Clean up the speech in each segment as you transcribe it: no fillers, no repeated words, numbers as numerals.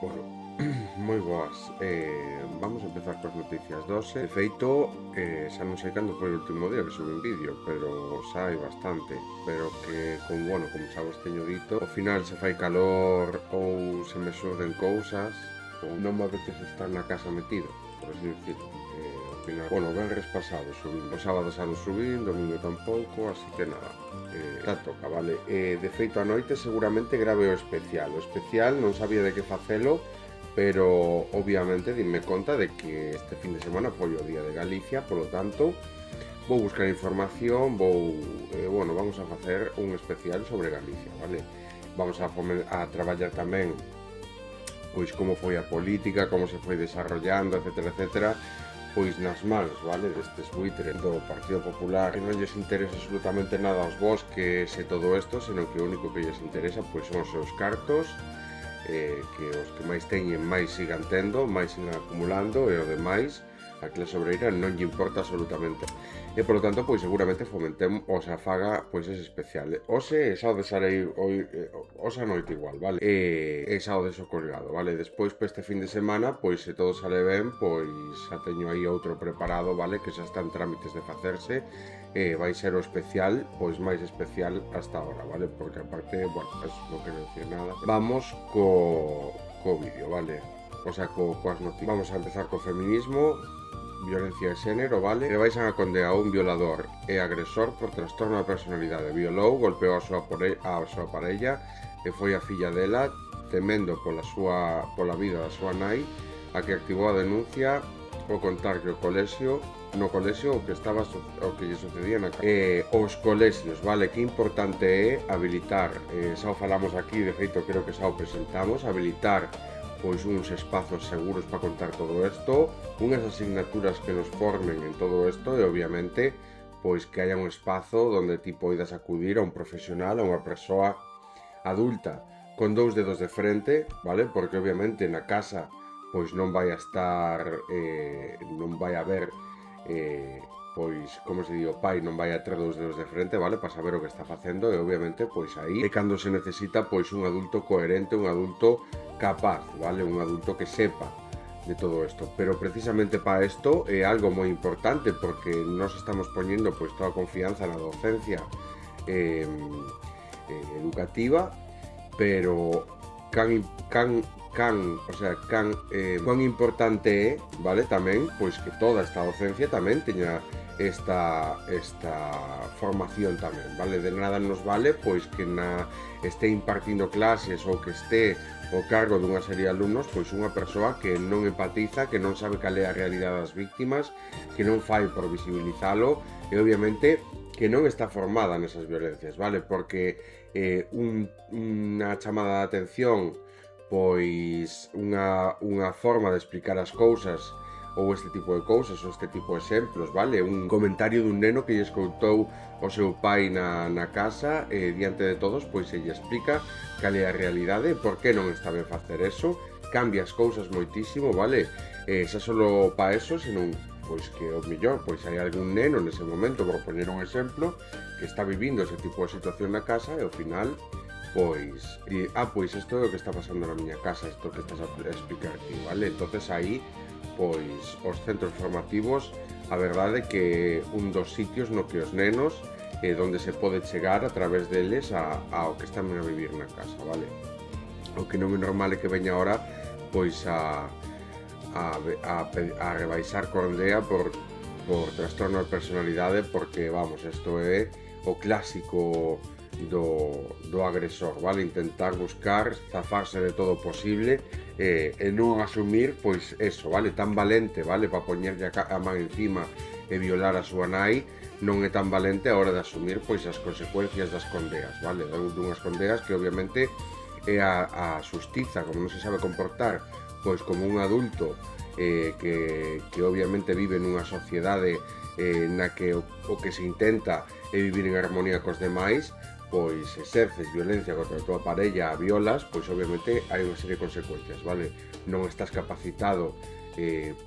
Bueno, moi boas. Vamos a empezar coas noticias doce. De feito, xa non sei cando foi o último día que subi un vídeo, pero xa hai bastante. Pero que, como xa vos teño dito, ao final se fai calor ou se me xurden cousas, ou non me apetece estar na casa metido, por así decirlo. Ao final, bueno, o venres pasado subín, o sábado xa non subín, domingo tampouco, así que nada, xa toca, vale? De feito, a noite seguramente grave o especial. O especial non sabía de que facelo, pero obviamente dime conta de que este fin de semana foi o Día de Galicia, polo tanto, vou buscar información, bueno, vamos a facer un especial sobre Galicia, vale? Vamos a traballar tamén pois como foi a política, como se foi desarrollando, etcétera, etcétera, pois nas mans, vale, destes buitres do Partido Popular, que non lles interesa absolutamente nada aos bosques e todo isto, senón que o único que lles interesa pois son os seus cartos, que os que máis teñen máis sigan tendo, máis sigan acumulando, e o demais a clase obreira non lle importa absolutamente. E polo tanto, pois seguramente fomentem o se faga pois ese especial. Ose xa o desarei hoxe a noite igual, vale? E xa o deixo colgado, vale? Despois para este fin de semana, pois se todo sale ben, pois xa teño aí outro preparado, vale? Que xa está en trámites de facerse. Vai ser o especial, pois máis especial hasta ahora, vale? Porque aparte, bueno, eso non quero decir nada. Vamos co vídeo, vale? O sea, coas noticias. Vamos a empezar co feminismo, violencia de xénero, vale? E baixan a condea a un violador e agresor por trastorno da personalidade. Violou, golpeou a súa parella e foi a filla dela, temendo pola vida da súa nai, a que activou a denuncia ao contar que no colexio o que lle sucedía na casa. Os colexios, vale, que importante é habilitar, xa o falamos aquí, de feito creo que xa o presentamos, habilitar pois uns espazos seguros para contar todo isto, unhas asignaturas que nos formen en todo isto e obviamente pois que haya un espazo onde ti poidas acudir a un profesional, a unha persoa adulta con dous dedos de frente, vale? Porque obviamente na casa pois non vai a estar, non vai a haber pois, como se di, o pai non vai a ter dous dedos de frente, vale, para saber o que está facendo e obviamente, pois aí é cando se necesita pois un adulto coherente, un adulto capaz, vale, un adulto que sepa de todo isto, pero precisamente para isto é algo moi importante porque nos estamos poñendo pois toda a confianza na docencia educativa, pero cuán importante é, vale, tamén, pois que toda esta docencia tamén teña esta formación tamén, vale? De nada nos vale pois que este impartindo clases ou que este ao cargo dunha serie de alumnos pois unha persoa que non empatiza, que non sabe cal é a realidade das víctimas, que non fai por visibilizalo e obviamente que non está formada nesas violencias, vale? Porque unha chamada de atención, pois unha forma de explicar as cousas ou este tipo de cousas, ou este tipo de exemplos, vale? Un comentario dun neno que lle escoitou o seu pai na casa e diante de todos, pois se lle explica cal é a realidade, por que non está ben facer eso, cambia as cousas moitísimo, vale? Xa solo pa eso, senón pois que o mellor, pois hai algún neno nese momento, por poñer un exemplo, que está vivindo ese tipo de situación na casa e ao final pois isto é o que está pasando na miña casa, isto que estás a explicar ti, vale? Entonces aí pois os centros formativos, a verdade é que un dos sitios no que os nenos donde se pode chegar a través deles ao que están a vivir na casa, vale? O que non é normal é que veña ahora pois a rebaixar condea por trastorno de personalidade, porque vamos, isto é o clásico do agresor, vale? Intentar buscar zafarse de todo posible e non asumir, pois eso, vale? Tan valente, vale? Para poñerlle a man encima e violar a súa nai, non é tan valente a hora de asumir pois as consecuencias das condeas, vale? Dunhas condeas que obviamente é a xustiza, como non se sabe comportar pois como un adulto que obviamente vive nunha sociedade na que o que se intenta é vivir en armonía cos demais, pois exerces violencia contra a tua parella, a violas, pois obviamente hai unha serie de consecuencias, vale? Non estás capacitado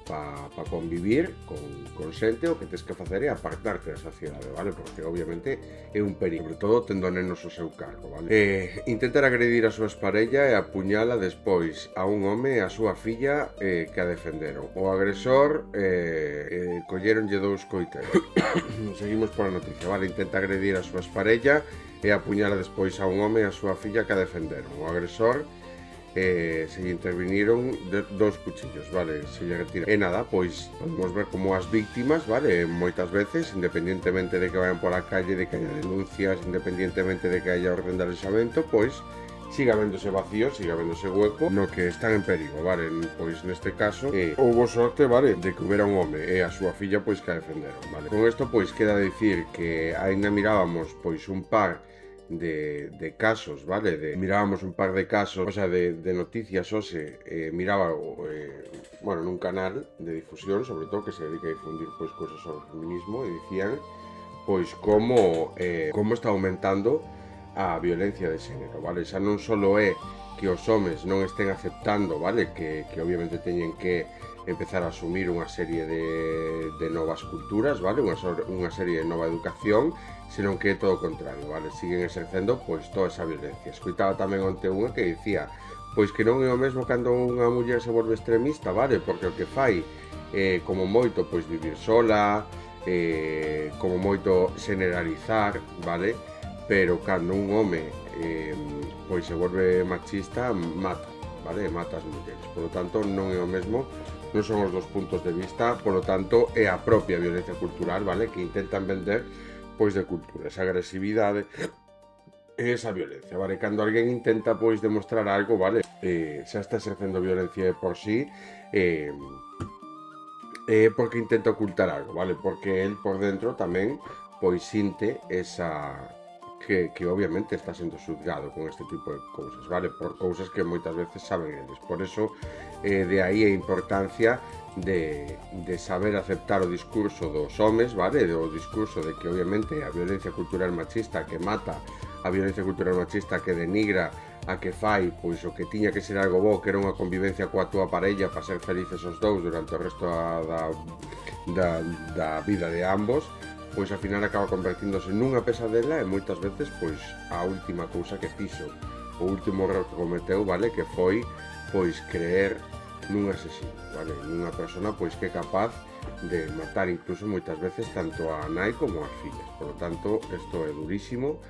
para convivir con xente, o que tes que facer é apartarte da sociedade, vale? Porque obviamente é un perigo, sobre todo tendo nenos ao seu cargo, vale? Intentar agredir a súa parella e apuñala despois a un home e a súa filla que a defenderon. O agresor colleronlle 2 coitelos. Seguimos pola noticia, vale? Intenta agredir a súa parella e apuñala despois a un home e a súa filla que a defenderon. O agresor se lle interviniron 2 cuchillos, vale, se lle retira. E nada, pois podemos ver como as víctimas, vale, moitas veces, independientemente de que vayan pola calle, de que haya denuncias, independientemente de que haya orden de alexamento, pois siga vendose vacío, siga vendose hueco no que están en perigo, vale. Pois neste caso houbo sorte, vale, de que houbera un home e a súa filla pois que a defenderon, vale. Con isto pois queda dicir que aínda mirábamos pois un par de casos, vale, mirábamos un par de casos, o sea, de noticias, miraba, bueno, nun canal de difusión, sobre todo, que se dedica a difundir pois cousas sobre o feminismo, e dicían pois como está aumentando a violencia de xénero, vale? Xa non só é que os homes non estén aceptando, vale, que obviamente teñen que empezar a asumir unha serie de novas culturas, vale, unha serie de nova educación, senón que é todo o contrario, vale, siguen exercendo pois toda esa violencia. Escoitaba tamén onte unha que dicía pois que non é o mesmo cando unha muller se volve extremista, vale, porque o que fai como moito pois vivir sola, como moito generalizar, vale, pero cando un home pois se volve machista, mata, vale, mata as mulleres. Por lo tanto, non é o mesmo, non son os dos puntos de vista, por lo tanto, é a propia violencia cultural, vale, que intentan vender pois de cultura, esa agresividade e esa violencia, vale? Cando alguén intenta pois demostrar algo, vale, xa está exercendo violencia de por sí, porque intenta ocultar algo, vale? Porque el por dentro tamén pois sinte esa que obviamente está sendo xuzgado con este tipo de cousas, vale? Por cousas que moitas veces saben eles. Por eso, de aí a importancia de saber aceptar o discurso dos homes, vale? O discurso de que obviamente a violencia cultural machista que mata, a violencia cultural machista que denigra, a que fai pois o que tiña que ser algo bo, que era unha convivencia coa túa parella para ser felices os dous durante o resto da vida de ambos, pois ao final acaba convertíndose nunha pesadela e moitas veces pois a última cousa que fixo, o último error que cometeu, vale, que foi pois creer nun asesino, vale, nunha persona pois que é capaz de matar incluso moitas veces tanto a nai como as fillas. Por lo tanto, isto é durísimo.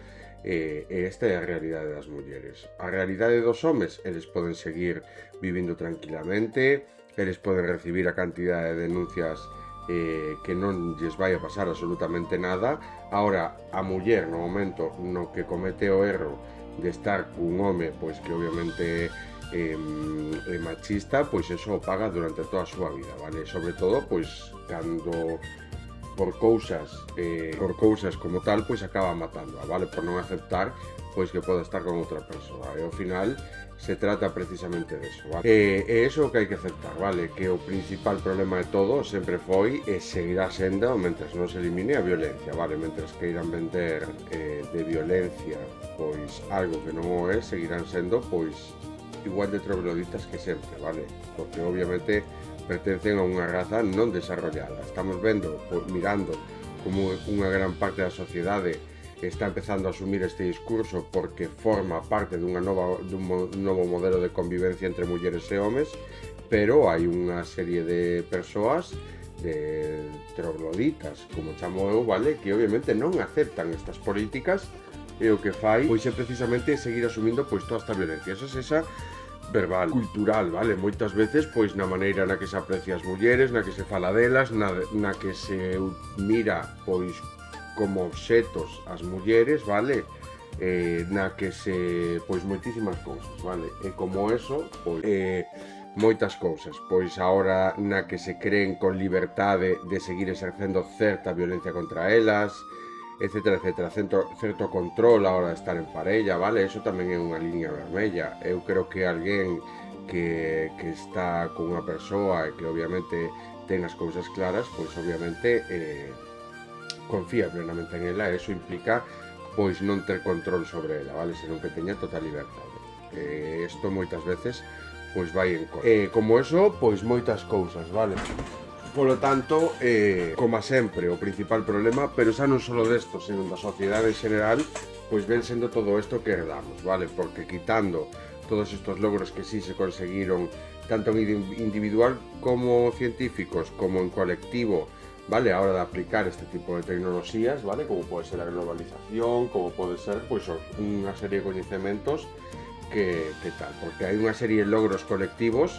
E esta é a realidade das mulleres. A realidade dos homes, eles poden seguir vivindo tranquilamente, eles poden recibir a cantidade de denuncias que non lles vai a pasar absolutamente nada. Ahora, a muller no momento no que comete o erro de estar cun home pois que obviamente é machista, pois eso o paga durante toda a súa vida, vale? Sobre todo pois cando por cousas como tal, pois acaba matándoa, vale? Por non aceptar pois que pode estar con outra persoa. E ao final se trata precisamente deso, vale? E iso é o que hai que aceptar, vale? Que o principal problema de todo sempre foi e seguirá sendo, mentres non se elimine a violencia, vale? Mentres que irán vender de violencia pois algo que non o é, seguirán sendo pois igual de trogloditas que sempre, vale? Porque obviamente pertencen a unha raza non desarrollada. Estamos vendo, mirando como unha gran parte da sociedade está empezando a asumir este discurso porque forma parte dun novo modelo de convivencia entre mulleres e homes, pero hai unha serie de persoas, de trogloditas, como chamo eu, vale, que obviamente non aceptan estas políticas e o que fai pois é precisamente seguir asumindo pois toda esta violencia. Esa verbal, cultural, vale? Moitas veces pois na maneira na que se aprecia as mulleres, na que se fala delas, na que se mira pois como obxetos as mulleres, vale? Na que se pois moitísimas cousas, vale? E como eso, pois moitas cousas, pois agora na que se creen con libertade de seguir exercendo certa violencia contra elas, etcétera, etcétera, certo control a hora de estar en parella, vale? Eso tamén é unha liña vermella. Eu creo que alguén que está con unha persoa e que obviamente ten as cousas claras, pois obviamente confía plenamente en ela, e eso implica pois non ter control sobre ela, vale? Senón que teña total liberdade. Isto moitas veces pois vai en contra. Como eso, pois moitas cousas, vale? Polo tanto, como sempre, o principal problema, pero xa non só desto, sino da sociedade en general, pois ven sendo todo isto que herdamos, vale? Porque quitando todos estos logros que sí se conseguiron, tanto en individual como científicos, como en colectivo, vale, a hora de aplicar este tipo de tecnoloxías, vale, como pode ser a globalización, como pode ser, pois, unha serie de coñecementos que tal, porque hai unha serie de logros colectivos,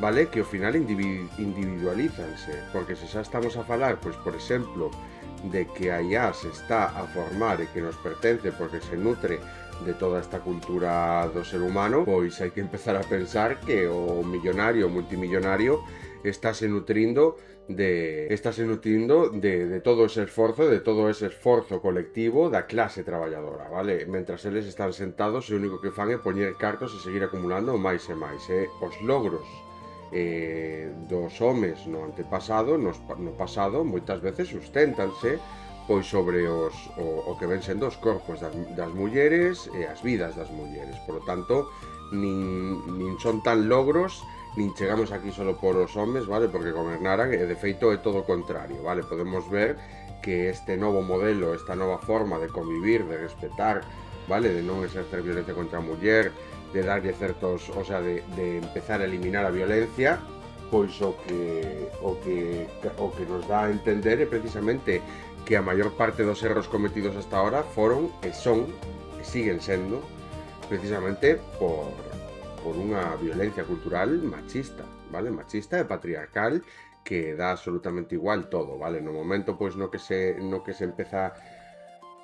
vale, que ao final individualízanse, porque se xa estamos a falar, pois, por exemplo, de que a IA se está a formar e que nos pertence porque se nutre de toda esta cultura do ser humano, pois hai que empezar a pensar que o millonario, o multimillonario, estáse nutrindo de todo ese esforzo colectivo da clase traballadora, vale? Mentras eles están sentados, o único que fan é poñer cartos e seguir acumulando máis e máis, os logros dos homes no antepasado, no pasado, moitas veces susténtanse pois sobre o que ven sendo os corpos das mulleres e as vidas das mulleres. Por lo tanto, nin son tan logros, nin chegamos aquí solo por os homes, vale? Porque gobernaran, e de feito é todo o contrario, vale? Podemos ver que este novo modelo, esta nova forma de convivir, de respetar, vale? De non exercer violencia contra a muller, de darlle certos, o sea, de empezar a eliminar a violencia, pois o que nos dá a entender é precisamente que a maior parte dos erros cometidos hasta ahora foron e son e siguen sendo precisamente por unha violencia cultural machista, vale? Machista e patriarcal, que dá absolutamente igual todo, vale? No momento pois no que se empeza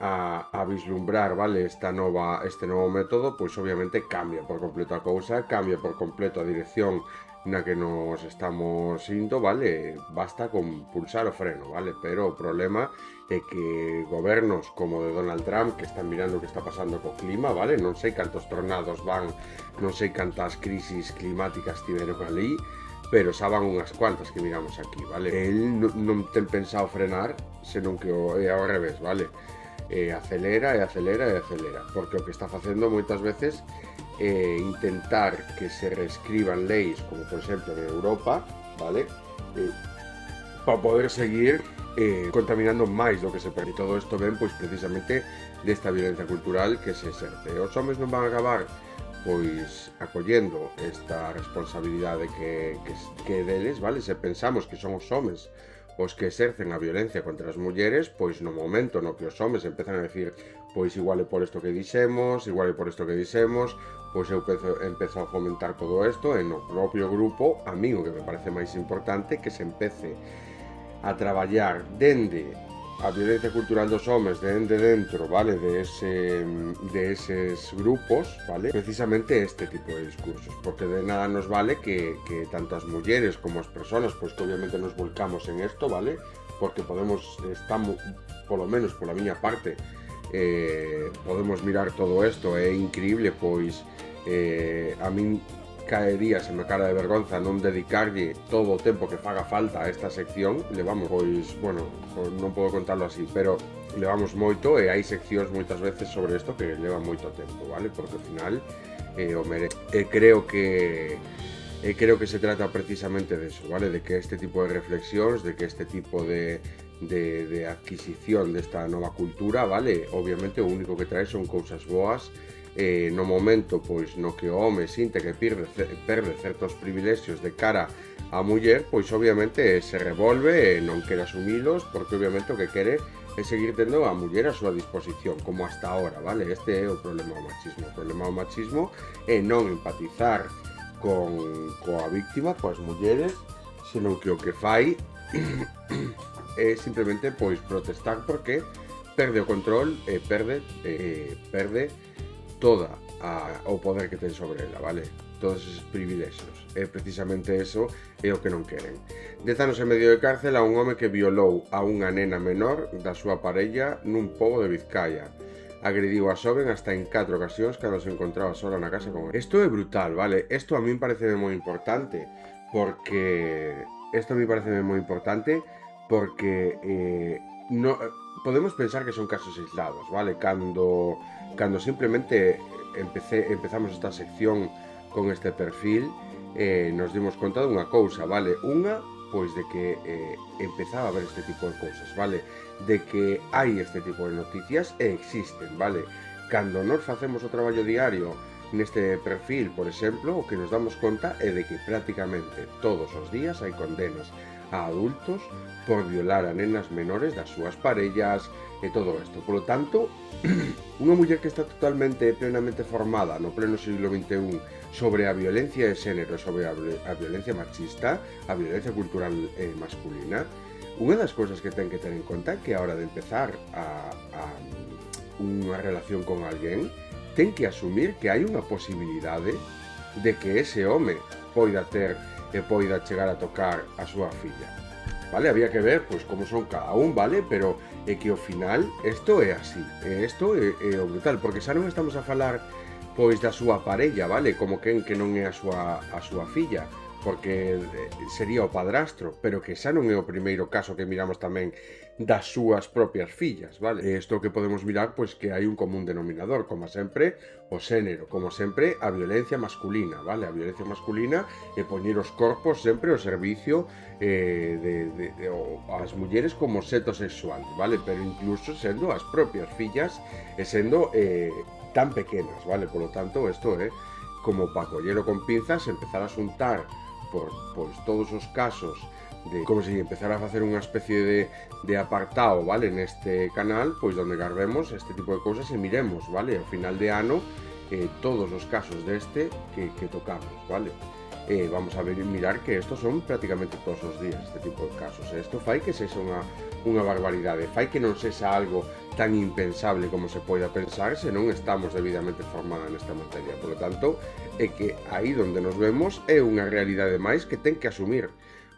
a vislumbrar, vale, este novo método, pois obviamente cambia por completo a cousa, cambia por completo a dirección na que nos estamos indo, vale? Basta con pulsar o freno, vale? Pero o problema é que gobernos como o de Donald Trump, que están mirando o que está pasando co clima, vale? Non sei cantos tornados van, non sei cantas crisis climáticas tiveron ali, pero xa van unhas cuantas que miramos aquí, vale? El non ten pensado frenar, senón que é ao revés, vale? Acelera, porque o que está facendo moitas veces é intentar que se reescriban leis, como por exemplo en Europa, vale? Para poder seguir contaminando máis do que se permite. Todo isto ven pois precisamente desta violencia cultural que se exerce. Os homes non van a acabar pois acollendo esta responsabilidade que é deles, vale? Se pensamos que son os homes os que exercen a violencia contra as mulleres, pois no momento no que os homes empezan a decir pois igual é por isto que dixemos, pois eu empezo a fomentar todo isto e no propio grupo, a mí o que me parece máis importante que se empece a traballar dende a violencia cultural dos homes dende dentro, vale, de eses grupos, vale, precisamente este tipo de discursos, porque de nada nos vale que tanto as mulleres como as personas, pois que obviamente nos volcamos en esto, vale, porque estamos, polo menos pola miña parte, podemos mirar todo isto, é increíble, pois a min caería se me cara de vergonza non dedicarlle todo o tempo que faga falta a esta sección. Levamos, pois, bueno, non podo contarlo así, pero levamos moito e hai seccións moitas veces sobre isto que leva moito tempo, vale? Porque ao final o merece. Creo que se trata precisamente de eso, vale? De que este tipo de reflexións, de que este tipo de adquisición desta nova cultura, vale? Obviamente o único que trae son cousas boas. No momento pois no que o home sinte que perde certos privilexios de cara á muller, pois obviamente se revolve e non quere asumilos, porque obviamente o que quere é seguir tendo a muller a súa disposición, como hasta ahora, vale? Este é o problema do machismo. O problema do machismo é non empatizar coa víctima, coas mulleres, senón que o que fai é simplemente pois protestar porque perde o control e perde toda o poder que ten sobre ela, vale? Todos esos privilexios. É precisamente eso é o que non queren. 10 anos e medio de cárcel a un home que violou a unha nena menor da súa parella nun pobo de Vizcaya. Agrediu a xoven hasta en 4 ocasións cando se encontraba sola na casa con ele. Isto é brutal, vale? Isto a min parece moi importante porque no, podemos pensar que son casos aislados, vale? Cando simplemente empezamos esta sección con este perfil, nos dimos conta dunha cousa, vale? Unha, pois de que empezaba a haber este tipo de cousas, vale? De que hai este tipo de noticias e existen, vale? Cando nos facemos o traballo diario neste perfil, por exemplo, o que nos damos conta é de que prácticamente todos os días hai condenas a adultos por violar a nenas menores das súas parellas e todo isto. Por lo tanto, unha muller que está totalmente, plenamente formada no pleno siglo XXI sobre a violencia de xénero, sobre a violencia machista, a violencia cultural masculina, unha das cousas que ten que ter en conta é que a hora de empezar unha relación con alguén, ten que asumir que hai unha posibilidade de que ese home poida ter e poida chegar a tocar a súa filla. Vale, había que ver pois como son cada un, vale, pero é que ao final isto é así, isto é o brutal, porque xa non estamos a falar pois da súa parella, vale, como quen que non é a súa filla, porque sería o padrastro, pero que xa non é o primeiro caso que miramos tamén das súas propias fillas, vale? Isto que podemos mirar, pois que hai un común denominador, como sempre, o xénero, como sempre, a violencia masculina, vale? A violencia masculina e poñer os corpos sempre ao servicio as mulleres como obxeto sexual, vale? Pero incluso sendo as propias fillas e sendo tan pequenas, vale? Por lo tanto, isto é como para collelo con pinzas, empezar a xuntar por todos os casos de como se empezar a facer unha especie de apartado, vale, neste canal, pois onde gardemos este tipo de cousas e miremos, vale, ao final de ano todos os casos deste que tocamos, vale. Vamos a ver e mirar que estos son prácticamente todos os días este tipo de casos. Isto fai que sexa unha barbaridade, fai que non sexa algo tan impensable como se poida pensar se non estamos debidamente formadas nesta materia. Por lo tanto, é que aí onde nos vemos é unha realidade máis que ten que asumir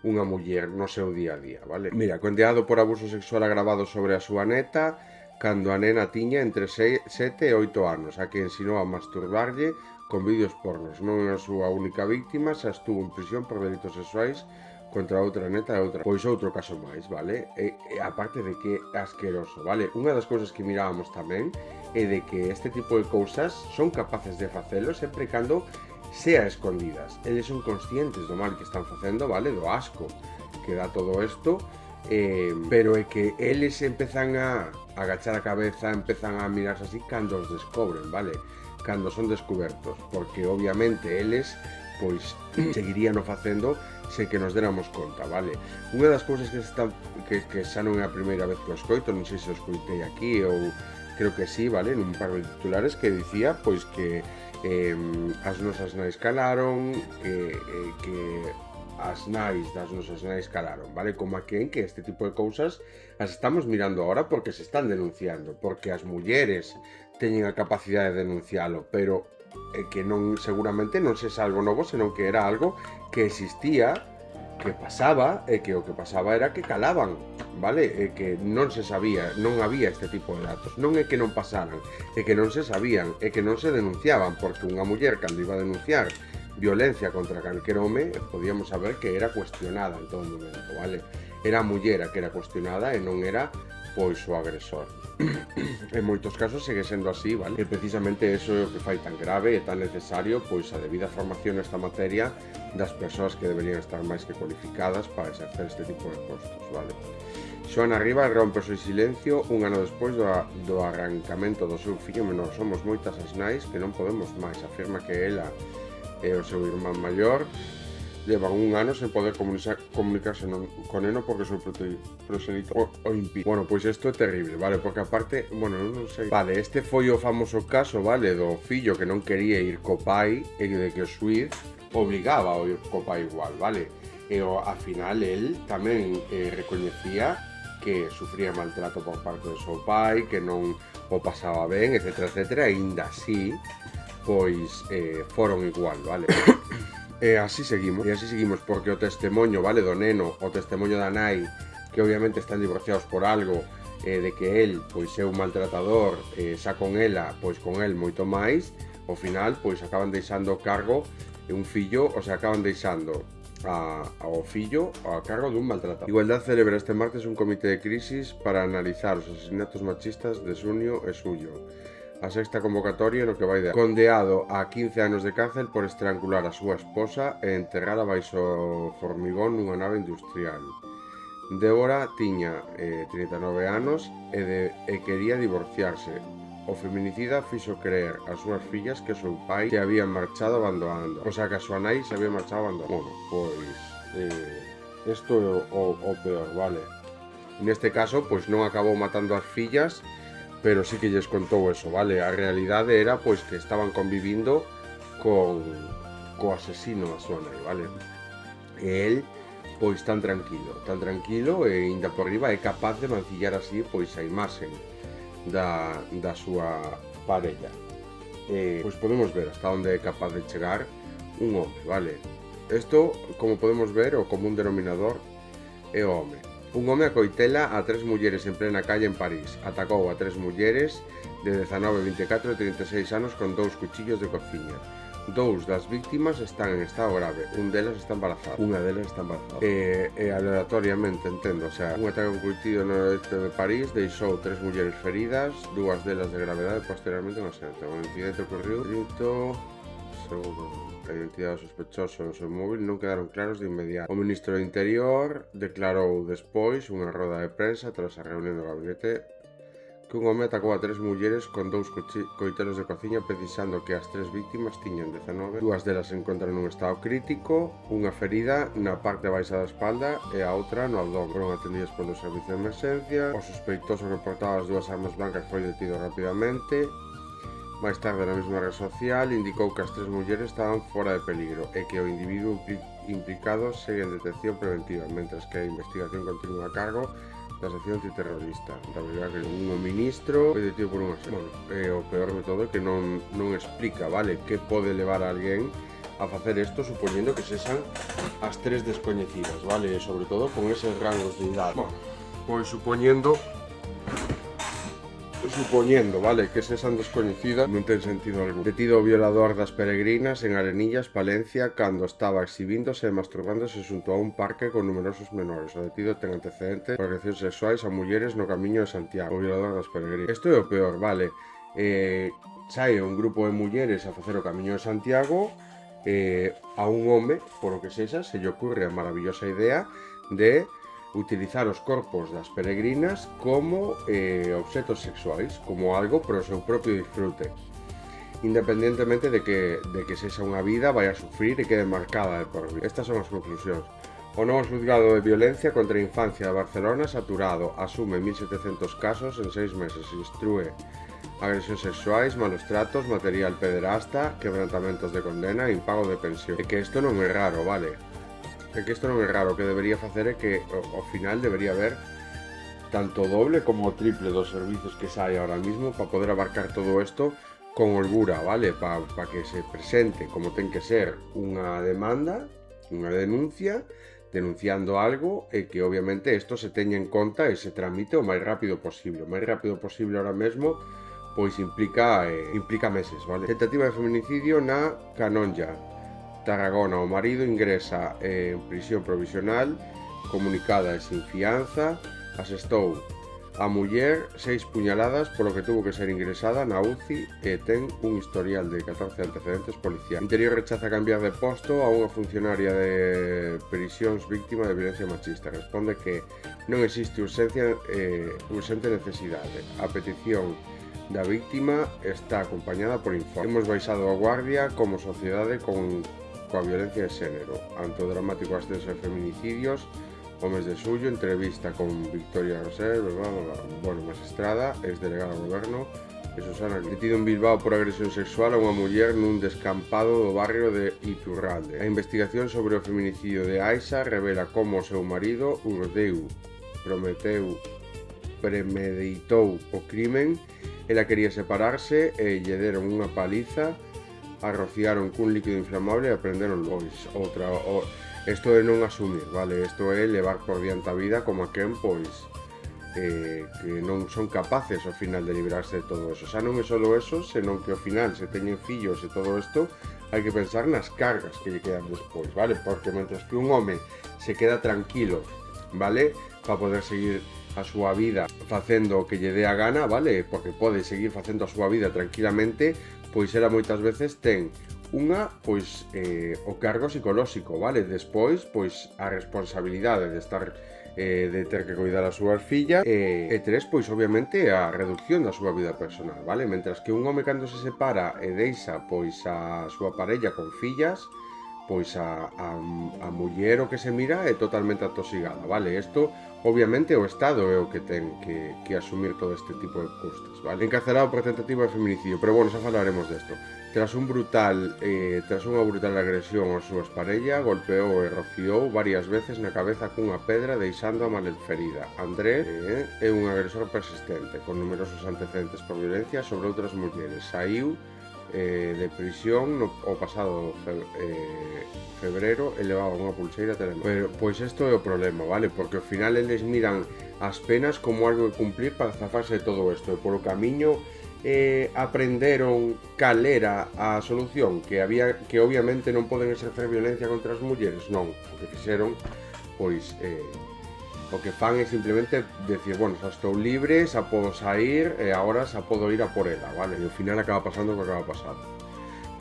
unha muller no seu día a día, vale? Mira, condenado por abuso sexual agravado sobre a súa neta cando a nena tiña entre 7 e 8 anos, a que ensinou a masturbarlle con vídeos pornos. Non é a súa única víctima, xa estuvo en prisión por delitos sexuais contra outra neta e outra. Pois outro caso máis, vale? E aparte de que é asqueroso, vale? Unha das cousas que mirábamos tamén é de que este tipo de cousas son capaces de facelo sempre e cando sea escondidas. Eles son conscientes do mal que están facendo, vale? Do asco que dá todo isto, pero é que eles empezan a agachar a cabeza, empezan a mirarse así cando os descobren, vale? Cando son descubertos, porque obviamente eles pois seguirían o facendo se que nos déramos conta, vale? Unha das cousas que xa non é a primeira vez que o escoito, non sei se o escoitei aquí ou creo que sí, vale? Nun par de titulares que dicía pois que as nosas nais calaron, que as nais das nosas nais calaron, vale? Como a quen que este tipo de cousas as estamos mirando ahora porque se están denunciando, porque as mulleres teñen a capacidade de denuncialo, pero que non seguramente non sexa algo novo, senón que era algo que existía, que pasaba, e que o que pasaba era que calaban, vale? E que non se sabía, non había este tipo de datos. Non é que non pasaran, é que non se sabían, é que non se denunciaban, porque unha muller cando iba a denunciar violencia contra calquer home, podíamos saber que era cuestionada en todo momento, vale? Era a muller a que era cuestionada e non era pois o agresor. En moitos casos segue sendo así, vale? E precisamente eso é o que fai tan grave e tan necesario pois a debida formación nesta materia das persoas que deberían estar máis que cualificadas para exercer este tipo de postos, vale? Xoana Rivas rompe o seu silencio un ano despois do arrancamento do seu fillo menor. Somos moitas as nais que non podemos máis, afirma que ela e o seu irmán maior llevan un ano sen poder comunicarse con neno porque o seu proxenitor o impide. Bueno, pois isto é terrible, vale? Porque aparte, bueno, non sei. Vale, este foi o famoso caso, vale, do fillo que non quería ir co pai e de que o xuíz obligaba a ir co pai igual, vale? E ao final el tamén recoñecía que sufría maltrato por parte do seu pai, que non o pasaba ben, etcétera, etcétera, e ainda así, pois foron igual, vale? E así seguimos, porque o testemoño, vale, do neno, o testemoño da nai, que obviamente están divorciados por algo, de que el, pois, é un maltratador, xa con ela, pois con el moito máis, ao final, pois, acaban deixando o cargo de un fillo, o sea, acaban deixando ao fillo a cargo dun maltratador. Igualdad celebra este martes un comité de crisis para analizar os asesinatos machistas de xunio e xullo. a sexta convocatoria no que vai de condeado a 15 anos de cárcel por estrangular a súa esposa e enterrala baixo formigón nunha nave industrial. Débora tiña 39 anos e quería divorciarse. O feminicida fixo creer ás súas fillas que o seu pai se había marchado abandonando, o sea que a súa nai se había marchado abandonando. Bueno, pois isto é o peor, vale? Neste caso, pois non acabou matando as fillas, pero sí que lles contou eso, vale? A realidade era pois que estaban convivindo co asesino da súa nai, vale? E el pois tan tranquilo e ainda por riba é capaz de mancillar así pois a imaxen da súa parella. Pois podemos ver hasta onde é capaz de chegar un home, vale? Isto, como podemos ver, o común denominador é o home. Un home acoitela a 3 mulleres en plena calle en París. Atacou a 3 mulleres de 19, 24 e 36 anos con 2 cuchillos de cociña. 2 das víctimas están en estado grave, unha delas está embarazada. E aleatoriamente, entendo, o sea, un ataque concluído no noroeste de París deixou 3 mulleres feridas, 2 delas de gravedade, posteriormente un accidente. O incidente ocorreu segundo a identidade do sospechoso no seu móvil non quedaron claros de inmediato. O ministro do Interior declarou despois unha roda de prensa tras a reunión do gabinete que un home atacou a 3 mulleres con 2 coitelos de cociña, precisando que as 3 víctimas tiñan 19, 2 delas se encontran nun estado crítico, unha ferida na parte baixa da espalda e a outra no abdón. Foron atendidas polo servicio de emerxencia. O sospeitoso reportado as 2 armas blancas foi detido rapidamente. Máis tarde na mesma red social indicou que as 3 mulleres estaban fora de peligro e que o individuo implicado segue en detención preventiva, mentres que a investigación continúa a cargo da sección antiterrorista. Da verdade que un ministro foi detido por unha semana. O peor de todo é que non explica, vale, que pode levar a alguén a facer isto supoñendo que sexan as 3 descoñecidas, vale, e sobre todo con eses rangos de idade. Bueno, pois supoñendo, vale, que sexan descoñecidas non ten sentido algún. Detido o violador das peregrinas en Arenillas, Palencia, cando estaba exhibíndose e masturbándose xunto a un parque con numerosos menores. O detido ten antecedentes por agresións sexuais a mulleres no Camiño de Santiago. O violador das peregrinas. Isto é o peor, vale? Sae un grupo de mulleres a facer o Camiño de Santiago a un home, por o que sexa, se lle ocurre a maravillosa idea de utilizar os corpos das peregrinas como obxetos sexuais, como algo para o seu propio disfrute, independentemente de que sexa unha vida vai a sufrir e quede marcada de por vida. Estas son as conclusións. O novo xuzgado de violencia contra a infancia de Barcelona saturado asume 1.700 casos en 6 meses e instrúe agresións sexuais, malos tratos, material pederasta, quebrantamentos de condena e impago de pensión. E que isto non é raro, vale? É que isto non é raro, o que debería facer é que ao final debería haber tanto doble como triple dos servicios que sai ahora mismo para poder abarcar todo isto con holgura, vale? Para que se presente como ten que ser unha demanda, unha denuncia, denunciando algo e que obviamente isto se teña en conta e se tramite o máis rápido posible. O máis rápido posible ahora mesmo pois implica meses, vale? Tentativa de feminicidio na Canonlla, Tarragona. O marido ingresa en prisión provisional, comunicada e sin fianza. Asestou a muller 6 puñaladas, polo que tuvo que ser ingresada na UCI e ten un historial de 14 antecedentes policiais. Interior rechaza cambiar de posto a unha funcionaria de prisións víctima de violencia machista. Responde que non existe urxente necesidade. A petición da víctima está acompañada por informe. Hemos baixado a guardia como sociedade coa violencia de xénero. Ante o dramático ascenso de feminicidios, o mes de xullo, entrevista con Victoria Roser, bueno, magistrada, ex-delegada do goberno, e Susana, detido en Bilbao por agresión sexual a unha muller nun descampado do barrio de Iturralde. A investigación sobre o feminicidio de Aixa revela como o seu marido premeditou o crimen. Ela quería separarse e lle deron unha paliza, arrociaron cun líquido inflamable e aprenderon pois outra. Isto é non asumir, vale? Isto é levar por diante a vida como a quen pois que non son capaces ao final de librarse de todo eso. Xa non é só eso, senón que ao final se teñen fillos e todo isto, hai que pensar nas cargas que lle quedan despois, vale? Porque mentres que un home se queda tranquilo, vale? Para poder seguir a súa vida facendo o que lle dé a gana, vale? Porque pode seguir facendo a súa vida tranquilamente, pois ela moitas veces ten unha, pois, o cargo psicolóxico, vale? Despois, pois, a responsabilidade de estar de ter que cuidar as súas fillas e tres, pois obviamente a reducción da súa vida personal, vale? Mentras que un home cando se separa e deixa pois a súa parella con fillas, pois a muller o que se mira é totalmente atosigada, vale? Isto obviamente o Estado é o que ten que asumir todo este tipo de custas, vale? Encarcelado por tentativa de feminicidio, pero bueno, xa falaremos desto. Tras unha brutal agresión ás súas parellas, golpeou e rociou varias veces na cabeza cunha pedra deixando a malferida. André é un agresor persistente, con numerosos antecedentes por violencia sobre outras mulleres. Saiu de prisión o pasado febreiro e levaba unha pulseira telemóvil. Pero, pois isto é o problema, vale? Porque ao final eles miran as penas como algo de cumplir para zafarse de todo isto. E polo camiño aprenderon cal era a solución, que obviamente non poden exercer violencia contra as mulleres. Non, o que fixeron, pois o que fan é simplemente decir, bueno, xa estou libre, xa podo sair e agora xa podo ir a por ela, vale? E ao final acaba pasando o que acaba pasando.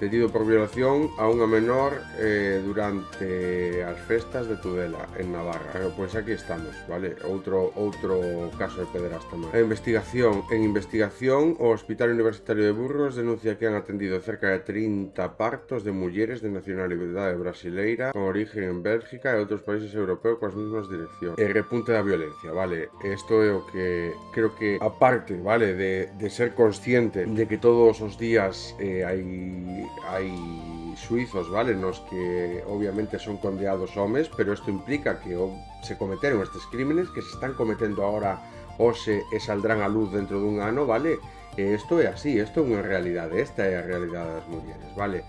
Detido por violación a unha menor durante as festas de Tudela, en Navarra. Pois aquí estamos, vale? Outro caso de pederasta máis. En investigación, o Hospital Universitario de Burgos denuncia que han atendido cerca de 30 partos de mulleres de nacionalidade brasileira con origen en Bélgica e outros países europeos coas mesmas direccións. E repunte da violencia, vale? Isto é o que creo que, aparte, vale, de ser consciente de que todos os días hai suizos, vale, nos que obviamente son condeados homes, pero isto implica que se cometeron estes crímenes que se están cometendo agora hoxe e saldrán a luz dentro dun ano, vale? E isto é así, isto é unha realidade, esta é a realidade das mulleres, vale?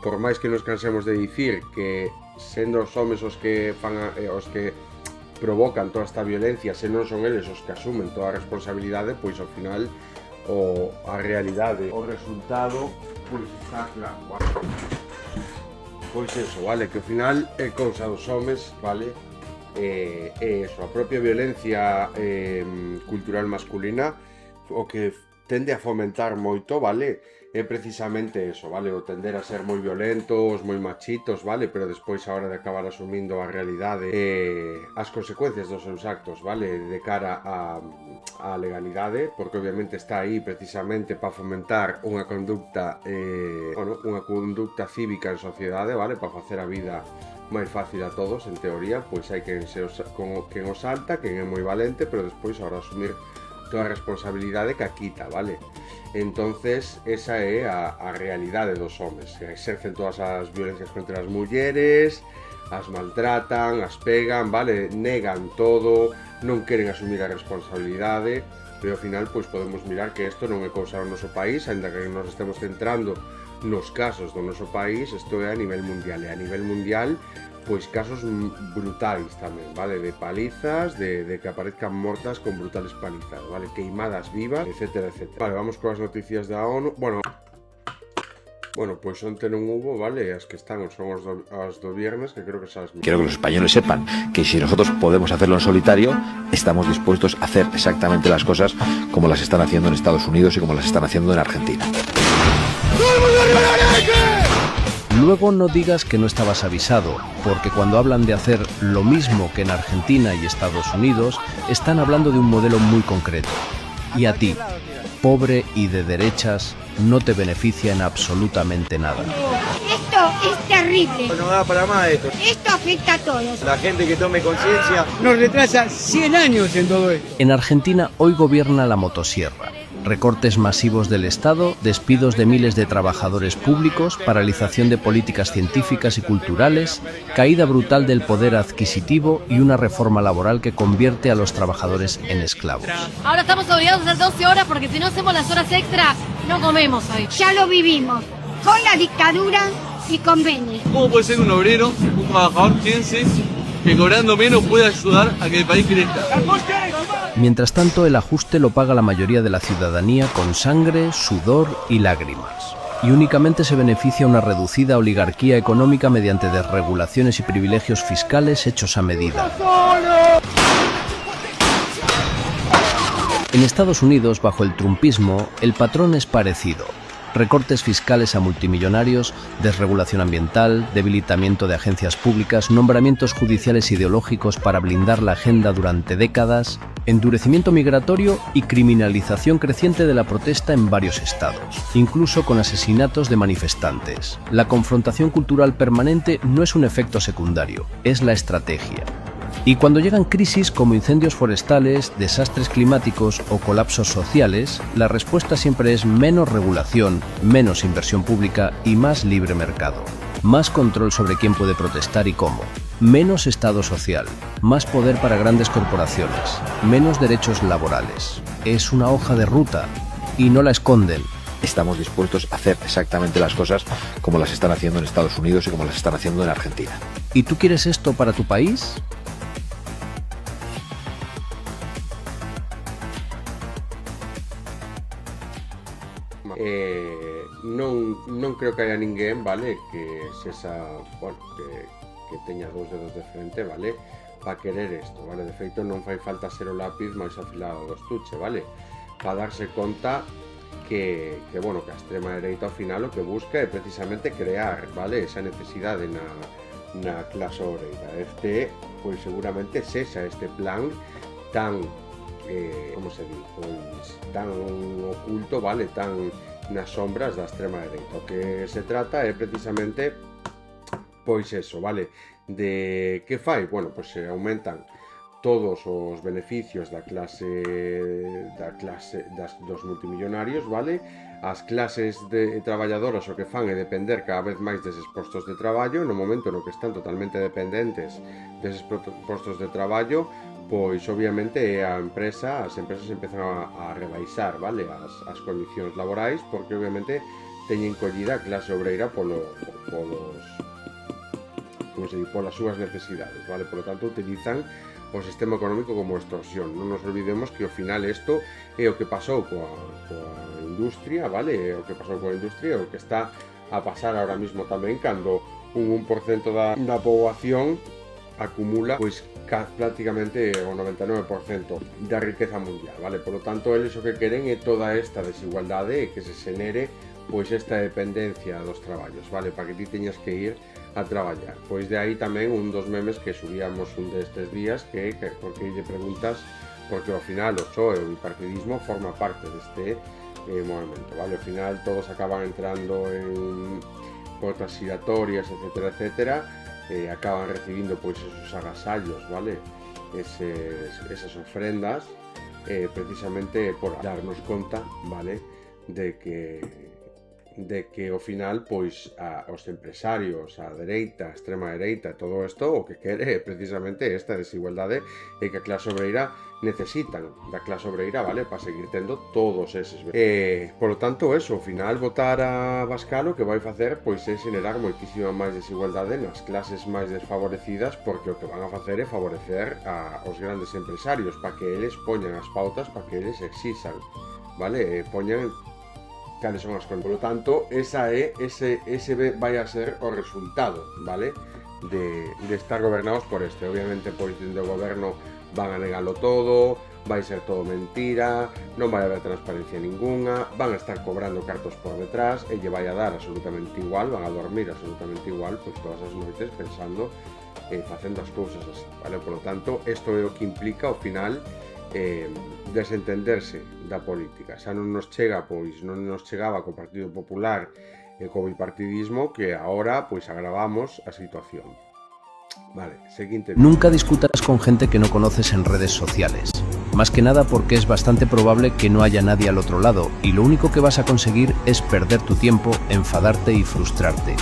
Por máis que nos cansemos de dicir que sendo os homes os que provocan toda esta violencia, se non son eles os que asumen toda a responsabilidade, pois ao final a realidade, o resultado, pois está claro, vale? Pois eso, vale, que ao final é cousa dos homes, vale? E eso, a propia violencia cultural masculina o que tende a fomentar moito, vale? É precisamente eso, vale? O tender a ser moi violentos, moi machitos, vale? Pero despois a hora de acabar asumindo a realidade as consecuencias dos seus actos, vale? De cara a legalidade, porque obviamente está aí precisamente para fomentar unha conducta unha conducta cívica en sociedade, vale? Para facer a vida máis fácil a todos, en teoría, pois hai quen o salta, quen é moi valente, pero despois ahora asumir toda a responsabilidade que a quita, vale? Entonces, esa é a realidade dos homes, que exercen todas as violencias contra as mulleres, as maltratan, as pegan, vale? Negan todo, non queren asumir a responsabilidade, pero ao final pois podemos mirar que isto non é cousa do noso país, ainda que nos estemos centrando nos casos do noso país, isto é a nivel mundial, e a nivel mundial pois casos brutais tamén, vale? De palizas, de que aparezcan mortas con brutales palizas, vale? Queimadas vivas, etcétera, etcétera. Vale, vamos coas noticias da ONU. Bueno, pois onte non hubo, vale? As que están son as do viernes, que creo que sabes. Quiero que los españoles sepan que si nosotros podemos hacerlo en solitario, estamos dispuestos a hacer exactamente las cosas como las están haciendo en Estados Unidos y como las están haciendo en Argentina. Luego no digas que no estabas avisado, porque cuando hablan de hacer lo mismo que en Argentina y Estados Unidos, están hablando de un modelo muy concreto. Y a ti, pobre y de derechas, no te beneficia en absolutamente nada. Esto es terrible. No da para más esto. Esto afecta a todos. La gente que tome conciencia nos retrasa 100 años en todo esto. En Argentina hoy gobierna la motosierra. Recortes masivos del Estado, despidos de miles de trabajadores públicos, paralización de políticas científicas y culturales, caída brutal del poder adquisitivo y una reforma laboral que convierte a los trabajadores en esclavos. Ahora estamos obligados a hacer 12 horas porque si no hacemos las horas extra, no comemos hoy. Ya lo vivimos, con la dictadura y con Bene. ¿Cómo puede ser un obrero, un trabajador, piense que cobrando menos puede ayudar a que el país crezca? Mientras tanto, el ajuste lo paga la mayoría de la ciudadanía con sangre, sudor y lágrimas. Y únicamente se beneficia una reducida oligarquía económica mediante desregulaciones y privilegios fiscales hechos a medida. En Estados Unidos, bajo el trumpismo, el patrón es parecido. Recortes fiscales a multimillonarios, desregulación ambiental, debilitamiento de agencias públicas, nombramientos judiciales ideológicos para blindar la agenda durante décadas, endurecimiento migratorio y criminalización creciente de la protesta en varios estados, incluso con asesinatos de manifestantes. La confrontación cultural permanente no es un efecto secundario, es la estrategia. Y cuando llegan crisis como incendios forestales, desastres climáticos o colapsos sociales, la respuesta siempre es menos regulación, menos inversión pública y más libre mercado. Más control sobre quién puede protestar y cómo. Menos Estado social, más poder para grandes corporaciones, menos derechos laborales. Es una hoja de ruta y no la esconden. Estamos dispuestos a hacer exactamente las cosas como las están haciendo en Estados Unidos y como las están haciendo en Argentina. ¿Y tú quieres esto para tu país? Non creo que haya ninguén, vale, que teña dous dedos de frente, vale, para querer isto, vale. De feito non fai falta ser o lápiz máis afilado do estuche, vale, para darse conta que a extrema dereita ao final o que busca é precisamente crear, vale, esa necesidade na clase obreira. Pois seguramente sexa este plan tan tan oculto, vale, tan nas sombras da extrema dereita. O que se trata é precisamente pois eso, vale, de que fai? Bueno, pois se aumentan todos os beneficios dos multimillonarios, vale? As clases de traballadoras o que fan é depender cada vez máis deses postos de traballo. No momento no que están totalmente dependentes deses postos de traballo, pois obviamente as empresas empezan a rebaixar, vale, as condicións laborais, porque obviamente teñen collida a clase obreira polas súas necesidades, vale? Por lo tanto, utilizan o sistema económico como extorsión. Non nos olvidemos que ao final isto é o que pasou coa industria, vale? O que pasou coa industria, o que está a pasar ahora mismo tamén, cando un 1% da poboación acumula pois prácticamente o 99% da riqueza mundial, vale? Por lo tanto, eles o que queren é toda esta desigualdade e que se xenere pois esta dependencia dos traballos, vale? Para que ti teñas que ir a traballar. Pois de aí tamén un dos memes que subíamos un destes días, que porque lle preguntas, porque ao final o PSOE, o bipartidismo, forma parte deste movimento, vale? Ao final todos acaban entrando en portas giratorias, etcétera, etcétera, acaban recibindo pois esos agasallos, vale? Esas ofrendas, precisamente por darnos conta, vale? De que ao final pois os empresarios, a dereita, a extrema dereita, todo isto o que quere é precisamente esta desigualdade e que a clase obreira necesitan da clase obreira, vale, para seguir tendo todos eses por lo tanto, ao final votar a Abascal o que vai facer pois é xenerar moitísima máis desigualdade nas clases máis desfavorecidas, porque o que van a facer é favorecer aos grandes empresarios para que eles poñan as pautas, para que eles exixan, vale, poñan cales son as condicións. Por lo tanto, ese vai a ser o resultado, vale, de estar gobernados por este. Obviamente, pois, dentro do goberno van a negarlo todo, vai ser todo mentira, non vai haber transparencia ninguna, van a estar cobrando cartos por detrás e lle vai a dar absolutamente igual, van a dormir absolutamente igual, pois todas as noites pensando facendo as cousas así, vale? Por lo tanto, isto é o que implica ao final desentenderse da política. Xa non nos chegaba co Partido Popular e co bipartidismo, que agora pois agravamos a situación. Vale, seguinte. Nunca discutas con gente que no conoces en redes sociales. Más que nada porque es bastante probable que no haya nadie al otro lado y lo único que vas a conseguir es perder tu tiempo, enfadarte y frustrarte.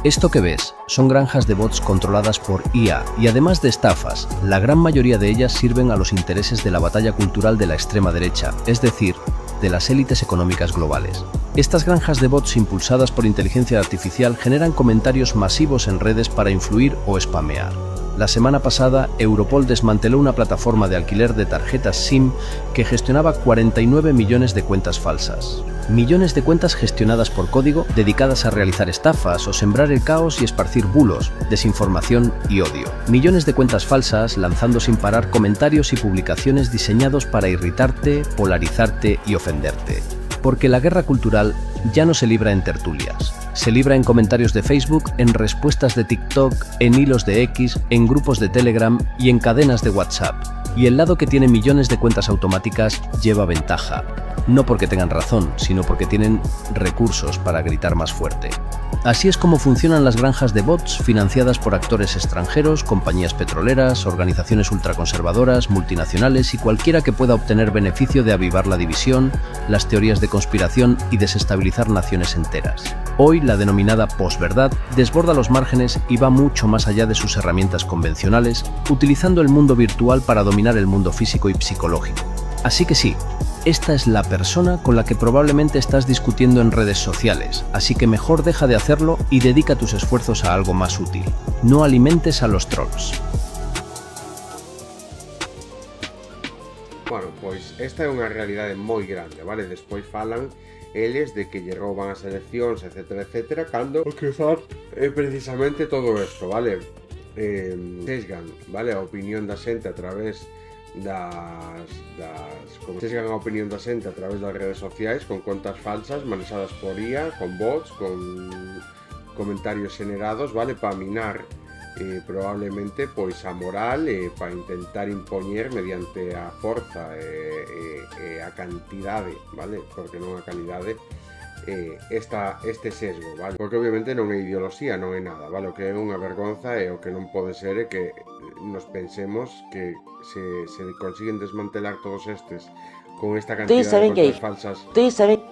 Esto que ves son granjas de bots controladas por IA y además de estafas, la gran mayoría de ellas sirven a los intereses de la batalla cultural de la extrema derecha, es decir, de las élites económicas globales. Estas granjas de bots impulsadas por inteligencia artificial generan comentarios masivos en redes para influir o spamear. La semana pasada, Europol desmanteló una plataforma de alquiler de tarjetas SIM que gestionaba 49 millones de cuentas falsas. Millones de cuentas gestionadas por código dedicadas a realizar estafas o sembrar el caos y esparcir bulos, desinformación y odio. Millones de cuentas falsas lanzando sin parar comentarios y publicaciones diseñados para irritarte, polarizarte y ofenderte. Porque la guerra cultural ya no se libra en tertulias. Se libra en comentarios de Facebook, en respuestas de TikTok, en hilos de X, en grupos de Telegram y en cadenas de WhatsApp. Y el lado que tiene millones de cuentas automáticas lleva ventaja. No porque tengan razón, sino porque tienen recursos para gritar más fuerte. Así es como funcionan las granjas de bots financiadas por actores extranjeros, compañías petroleras, organizaciones ultraconservadoras, multinacionales y cualquiera que pueda obtener beneficio de avivar la división, las teorías de conspiración y desestabilizar naciones enteras. Hoy, la denominada posverdad desborda los márgenes y va mucho más allá de sus herramientas convencionales, utilizando el mundo virtual para dominar el mundo físico y psicológico. Así que sí, esta es la persona con la que probablemente estás discutiendo en redes sociales, así que mejor deja de hacerlo y dedica tus esfuerzos a algo más útil. No alimentes a los trolls. Bueno, pois esta é unha realidade moi grande, vale? Despois falan eles de que lle rouban as eleccións, etcétera, etcétera, cando o que fan é precisamente todo isto, vale? Sesgan, vale? A opinión da xente a través sesgan a opinión da xente a través das redes sociais con contas falsas manexadas por IA, con bots, con comentarios xenerados, vale? Para minar probablemente pois a moral para intentar impoñer mediante a forza e a cantidade, vale? Porque non a calidade, este sesgo, vale? Porque obviamente non é ideoloxía, non é nada, vale? O que é unha vergonza e o que non pode ser é que nos pensemos que se consiguen desmantelar todos estes con esta cantidad de contas falsas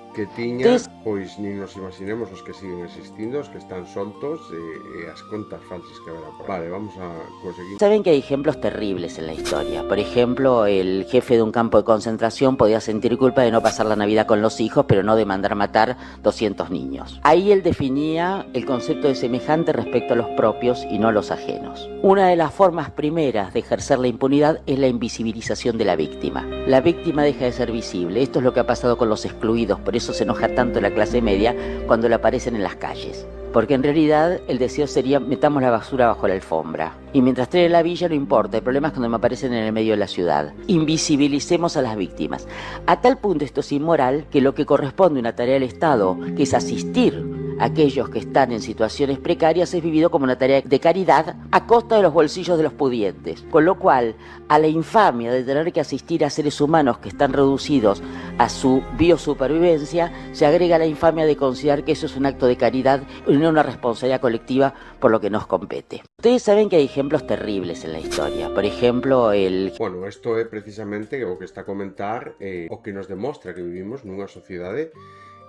que tiña, pois nin nos imaginemos os que siguen existindo, os que están soltos e as contas falsas que haberá por ahí. Vale, vamos a conseguir. Saben que hay ejemplos terribles en la historia. Por ejemplo, el jefe de un campo de concentración podía sentir culpa de no pasar la Navidad con los hijos, pero no de mandar matar 200 niños. Ahí él definía el concepto de semejante respecto a los propios y no a los ajenos. Una de las formas primeras de ejercer la impunidad es la invisibilización de la víctima. La víctima deja de ser visible. Esto es lo que ha pasado con los excluidos, por eso se enoja tanto la clase media cuando le aparecen en las calles. Porque en realidad el deseo sería metamos la basura bajo la alfombra. Y mientras esté en la villa no importa, el problema es cuando me aparecen en el medio de la ciudad. Invisibilicemos a las víctimas. A tal punto esto es inmoral que lo que corresponde a una tarea del Estado, que es asistir a aquellos que están en situaciones precarias, es vivido como una tarea de caridad a costa de los bolsillos de los pudientes. Con lo cual, a la infamia de tener que asistir a seres humanos que están reducidos a su biosupervivencia, se agrega la infamia de considerar que eso es un acto de caridad y no una responsabilidad colectiva por lo que nos compete. Ustedes saben que hay ejemplos terribles en la historia. Por ejemplo, Bueno, isto é precisamente o que está a comentar, o que nos demostra que vivimos nunha sociedade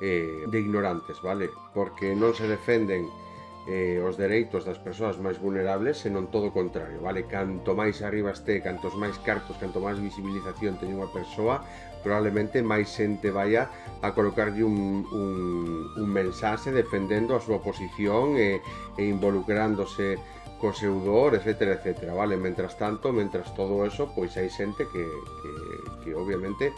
de ignorantes, vale? Porque non se defenden os dereitos das persoas máis vulnerables, senón todo o contrario, vale? Canto máis arriba este, cantos máis cartos, canto máis visibilización teña unha persoa, probablemente máis xente vaya a colocarlle un mensaxe defendendo a súa posición e involucrándose co seu dor, etcétera, etcétera, vale? Mentras tanto, mentras todo eso, pois hai xente que obviamente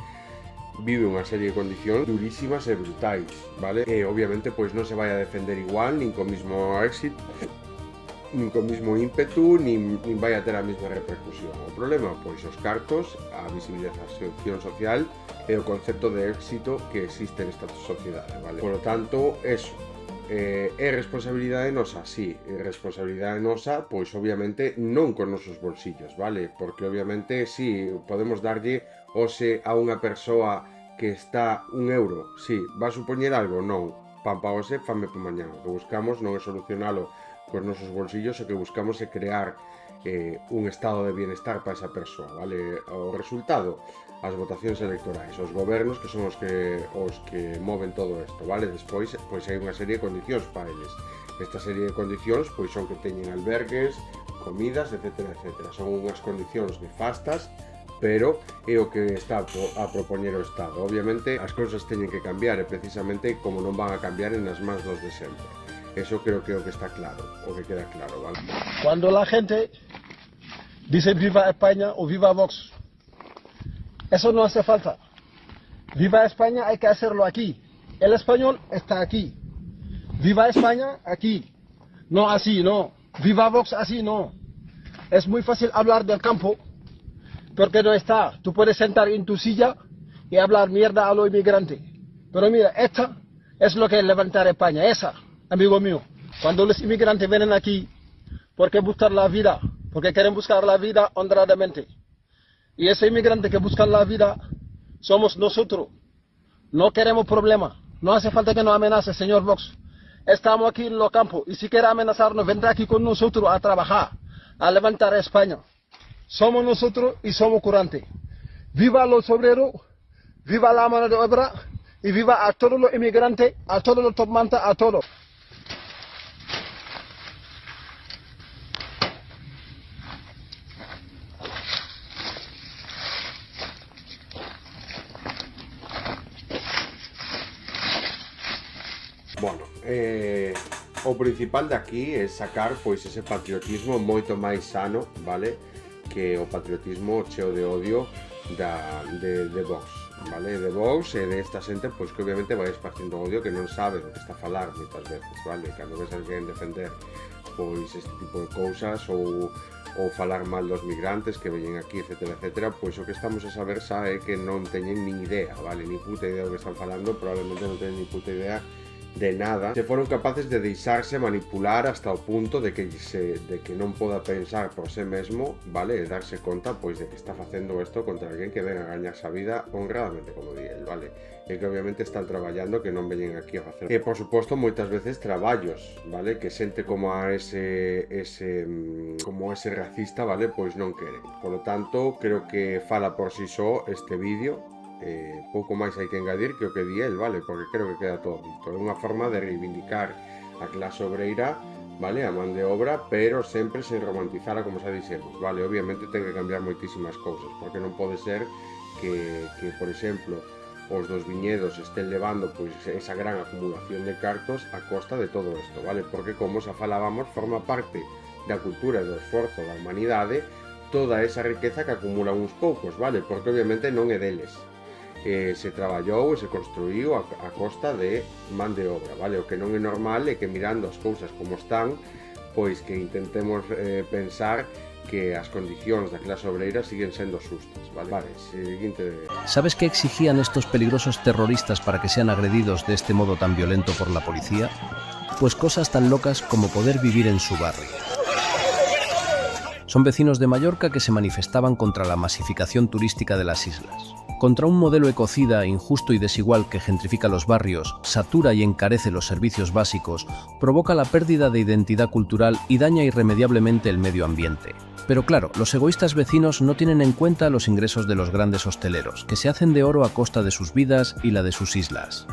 vive unha serie de condicións durísimas e brutais, vale? E obviamente pois non se vai a defender igual, nin co mismo éxito, nin co mismo ímpetu, nin vai a ter a mesma repercusión. O problema, pois os cartos, a visibilización social e o concepto de éxito que existe nesta sociedade, vale? Por lo tanto, eso é responsabilidade nosa, sí, é responsabilidade nosa, pois obviamente non con nosos bolsillos, vale? Porque obviamente, sí, podemos darlle hoxe a unha persoa que está €1, sí, va a supoñer algo? Non, pan pa hoxe, fame pa mañá. O que buscamos non é solucionalo cos nosos bolsillos, o que buscamos é crear un estado de bienestar para esa persoa, vale? O resultado, as votacións electorais, os gobernos que son os que moven todo isto, vale? Despois, pois hai unha serie de condicións para eles. Esta serie de condicións, pois son que teñen albergues, comidas, etcétera, etcétera. Son unhas condicións nefastas, pero é o que está a propoñer o Estado. Obviamente, as cousas teñen que cambiar e precisamente como non van a cambiar en as mans dos de sempre. Eso creo que é o que está claro, o que queda claro, ¿vale? Cuando la gente dice viva España o viva Vox, eso no hace falta. Viva España hay que hacerlo aquí. El español está aquí. Viva España aquí. No así, no. Viva Vox así, no. Es muy fácil hablar del campo porque no está. Tú puedes sentar en tu silla y hablar mierda a los inmigrantes. Pero mira, esta es lo que es levantar España. Esa, amigo mío. Cuando los inmigrantes vienen aquí, porque buscan la vida, porque quieren buscar la vida honradamente. Y ese inmigrante que buscan la vida somos nosotros. No queremos problemas. No hace falta que nos amenace, señor Vox. Estamos aquí en los campos y si quiere amenazarnos, vendrá aquí con nosotros a trabajar, a levantar España. Somos nosotros y somos curantes. Viva los obreros, viva la mano de obra y viva a todos los inmigrantes, a todos los tomantas, a todos. Bueno, o principal de aquí é sacar pois ese patriotismo moito máis sano, vale? Que o patriotismo cheo de odio de Vox, vale? De Vox e desta xente pois que obviamente vai esparcindo odio que non sabe do que está a falar moitas veces, vale? Cando ves a alguén defender pois este tipo de cousas ou falar mal dos migrantes que veñen aquí, etcétera, etcétera, pois o que estamos a saber xa é que non teñen nin idea, vale? Ni puta idea do que están falando, probablemente non teñen ni puta idea de nada, se foron capaces de deixarse manipular hasta o punto de que non poda pensar por sí mesmo, vale, e darse conta pois de que está facendo isto contra alguén que ven a gañarse a vida honradamente, como di el, vale, e que obviamente están traballando, que non veñen aquí a facer, e por suposto moitas veces traballos, vale, que xente como a ese racista, vale, pois non quere. Por lo tanto, creo que fala por si só este vídeo. Pouco máis hai que engadir que o que di el, vale, porque creo que queda todo dito. É unha forma de reivindicar a clase obreira, vale, a man de obra, pero sempre sen romantizala, como xa dixemos, vale, obviamente ten que cambiar moitísimas cousas, porque non pode ser que por exemplo, os dos viñedos estén levando pois esa gran acumulación de cartos a costa de todo isto, vale, porque como xa falábamos, forma parte da cultura e do esforzo da humanidade toda esa riqueza que acumulan uns poucos, vale, porque obviamente non é deles. Se traballou e se construíu a costa de man de obra, vale? O que non é normal é que mirando as cousas como están, pois que intentemos pensar que as condicións da clase obreira siguen sendo xustas, vale? Vale, seguinte. ¿Sabes qué exigían estos peligrosos terroristas para que sean agredidos de este modo tan violento por la policía? Pues cosas tan locas como poder vivir en su barrio. Son vecinos de Mallorca que se manifestaban contra la masificación turística de las islas. Contra un modelo ecocida, injusto y desigual que gentrifica los barrios, satura y encarece los servicios básicos, provoca la pérdida de identidad cultural y daña irremediablemente el medio ambiente. Pero claro, los egoístas vecinos no tienen en cuenta los ingresos de los grandes hosteleros, que se hacen de oro a costa de sus vidas y la de sus islas.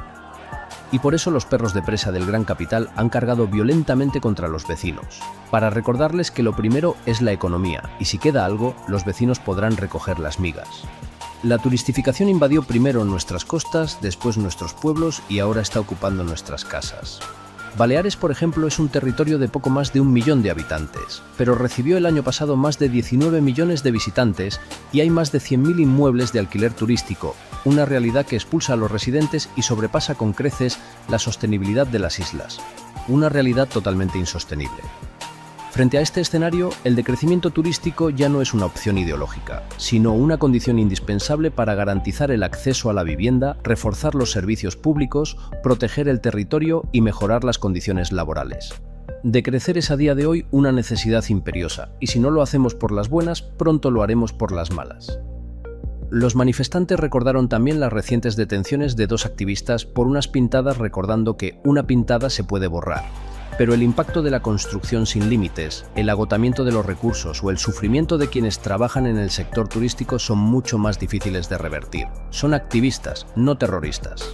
Y por eso los perros de presa del gran capital han cargado violentamente contra los vecinos, para recordarles que lo primero es la economía, y si queda algo, los vecinos podrán recoger las migas. La turistificación invadió primero nuestras costas, después nuestros pueblos y ahora está ocupando nuestras casas. Baleares, por ejemplo, es un territorio de poco más de 1 millón de habitantes, pero recibió el año pasado más de 19 millones de visitantes y hay más de 100.000 inmuebles de alquiler turístico, una realidad que expulsa a los residentes y sobrepasa con creces la sostenibilidad de las islas, una realidad totalmente insostenible. Frente a este escenario, el decrecimiento turístico ya no es una opción ideológica, sino una condición indispensable para garantizar el acceso a la vivienda, reforzar los servicios públicos, proteger el territorio y mejorar las condiciones laborales. Decrecer es a día de hoy una necesidad imperiosa, y si no lo hacemos por las buenas, pronto lo haremos por las malas. Los manifestantes recordaron también las recientes detenciones de 2 activistas por unas pintadas, recordando que una pintada se puede borrar. Pero el impacto de la construcción sin límites, el agotamiento de los recursos o el sufrimiento de quienes trabajan en el sector turístico son mucho más difíciles de revertir. Son activistas, no terroristas.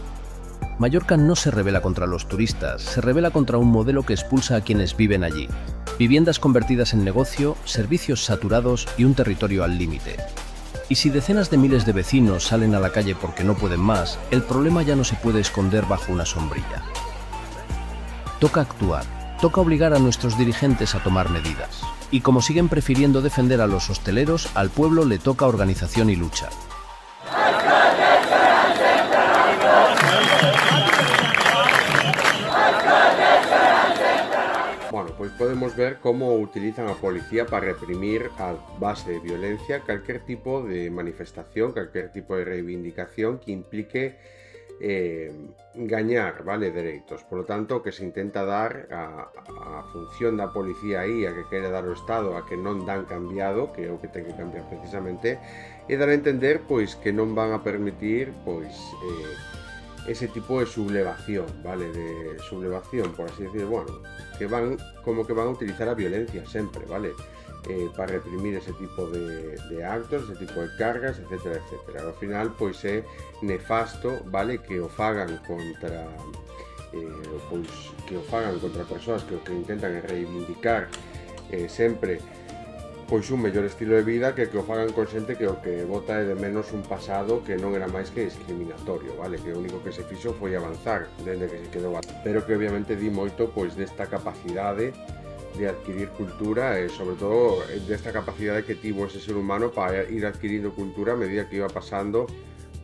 Mallorca no se rebela contra los turistas, se rebela contra un modelo que expulsa a quienes viven allí. Viviendas convertidas en negocio, servicios saturados y un territorio al límite. Y si decenas de miles de vecinos salen a la calle porque no pueden más, el problema ya no se puede esconder bajo una sombrilla. Toca actuar, toca obligar a nuestros dirigentes a tomar medidas. Y como siguen prefiriendo defender a los hosteleros, al pueblo le toca organización y lucha. podemos ver cómo utilizan a policía para reprimir a base de violencia cualquier tipo de manifestación, cualquier tipo de reivindicación que implique gañar, vale, dereitos. Por lo tanto, que se intenta dar a función da policía aí, a que quere dar o Estado, a que non dan cambiado, que é o que ten que cambiar precisamente, e dar a entender pois que non van a permitir pois ese tipo de sublevación, vale, de sublevación, por así decir, bueno, que van como que van a utilizar a violencia sempre, vale, para reprimir ese tipo de actos, ese tipo de cargas, etcétera, etcétera. Ao final, pois é nefasto, vale, que o fagan contra pois que o fagan contra persoas que o que intentan é reivindicar sempre pois un mellor estilo de vida que o fagan con xente que o que bota é de menos un pasado que non era máis que discriminatorio, vale, que o único que se fixo foi avanzar desde que se quedou, pero que obviamente di moito pois desta capacidade de adquirir cultura e sobre todo desta capacidade que tivo ese ser humano para ir adquirindo cultura a medida que iba pasando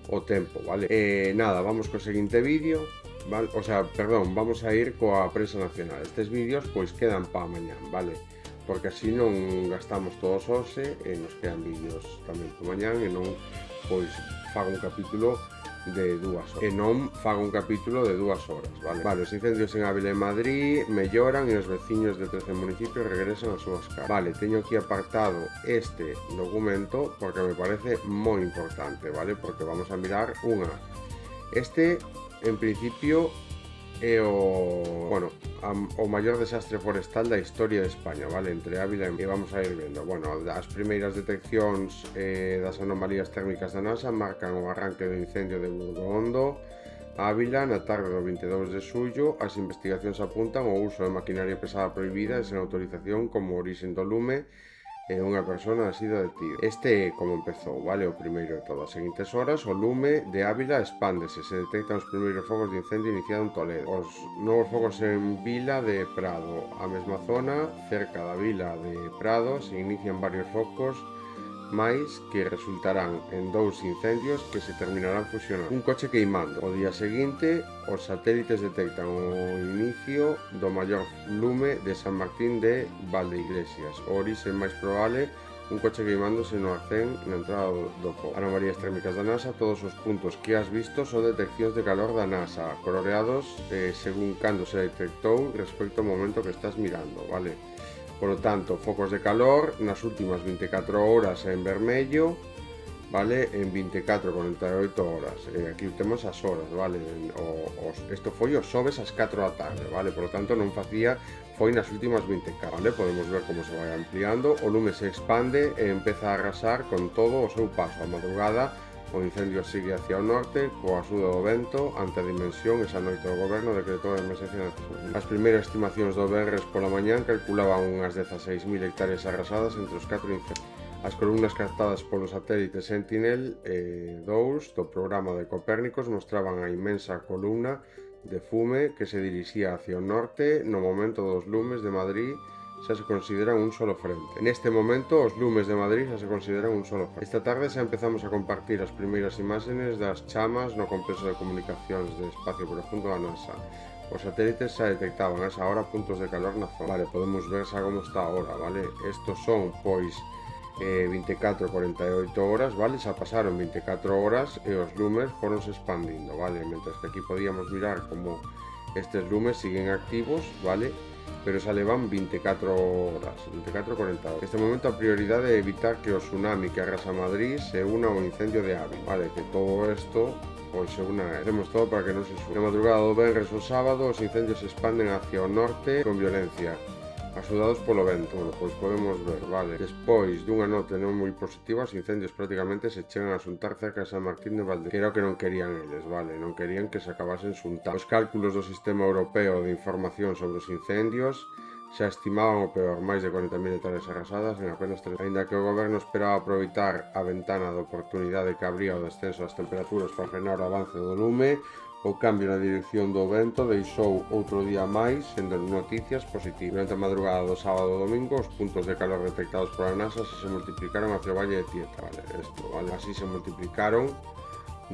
o tempo, vale? Nada, vamos co seguinte vídeo, vale? O sea, perdón, vamos a ir coa prensa nacional. Estes vídeos pois quedan pa mañán, vale? Porque así non gastamos todos hoxe e nos quedan vídeos tamén pa mañán e non pois fago un capítulo de 2 horas. E non fago un capítulo de 2 horas, vale? Vale, os incendios en Ávila e Madrid melloran e os veciños de 13 municipios regresan ás súas casas. Vale, teño aquí apartado este documento porque me parece moi importante, vale? Porque vamos a mirar unha. Este, en principio, é o maior desastre forestal da historia de España, vale? Entre Ávila e vamos a ir vendo. Bueno, as primeiras deteccións das anomalías térmicas da NASA marcan o arranque do incendio de Burgondo, Ávila, na tarde do 22 de xullo. As investigacións apuntan ao uso de maquinaria pesada prohibida e sen autorización como orixen do lume e unha persona ha sido detida. Este é como empezou, vale? O primeiro de todas. As seguintes horas, o lume de Ávila expándese, se detectan os primeiros focos de incendio iniciado en Toledo. Os novos focos en Vila de Prado, a mesma zona, cerca da Vila de Prado, se inician varios focos máis que resultarán en 2 incendios que se terminarán fusionando. Un coche queimando. O día seguinte, os satélites detectan o inicio do maior lume de San Martín de Valdeiglesias. O orixe máis probable, un coche queimándose no arcén na entrada do foco. Anomalías térmicas da NASA, todos os puntos que has visto son deteccións de calor da NASA, coloreados según cando se detectou respecto ao momento que estás mirando, vale? Por lo tanto, focos de calor nas últimas 24 horas en vermello, vale? En 24-48 horas. Aquí temos as horas, vale? Isto foi os xoves ás 4 da tarde, vale? Por lo tanto, non facía, foi nas últimas 24, vale? Podemos ver como se vai ampliando. O lume se expande e empeza a arrasar con todo o seu paso. A madrugada, o incendio sigue hacia o norte, coa axuda do vento. Ante a dimensión, esa noite o goberno decretou a emerxencia nacional. As primeiras estimacións do venres pola mañán calculaban unhas 16.000 hectáreas arrasadas entre os 4 incendios. As columnas captadas polo satélite Sentinel-2 do programa de Copérnicos mostraban a inmensa columna de fume que se dirixía hacia o norte no momento dos lumes de Madrid xa se consideran un solo frente. Neste momento, os lumes de Madrid xa se consideran un solo frente. Esta tarde xa empezamos a compartir as primeiras imaxes das chamas no complexo de comunicacións de espacio profundo da NASA. Os satélites xa detectaban a esa hora puntos de calor na zona. Vale, podemos ver xa como está ahora, vale? Estos son, pois, 24-48 horas, vale? Xa pasaron 24 horas e os lumes foronse expandindo, vale? Mentres que aquí podíamos mirar como estes lumes siguen activos, vale? Pero xa levan 24 horas, 24-40 horas. Neste momento a prioridade é evitar que o tsunami que arrasa Madrid se una ao incendio de Ávila, vale? Que todo isto pois se una, hacemos todo para que non se sube. Na madrugada do venres ao sábado, os incendios se expanden hacia o norte con violencia, axudados polo vento. Bueno, pois podemos ver, vale? Despois dunha nota non moi positiva, os incendios prácticamente se chegan a xuntar cerca de San Martín de Valdeiglesias, que era o que non querían eles, vale? Non querían que se acabasen xuntando. Os cálculos do Sistema Europeo de Información sobre os Incendios xa estimaban o peor, máis de 40.000 hectáreas arrasadas en apenas 3. Ainda que o goberno esperaba aproveitar a ventana de oportunidade que abría o descenso das temperaturas para frenar o avance do lume, o cambio na dirección do vento deixou outro día máis sendo noticias positivas. Durante a madrugada do sábado e domingo, os puntos de calor detectados pola NASA se multiplicaron hacia o Valle de Tieta, vale? Esto, vale? Así se multiplicaron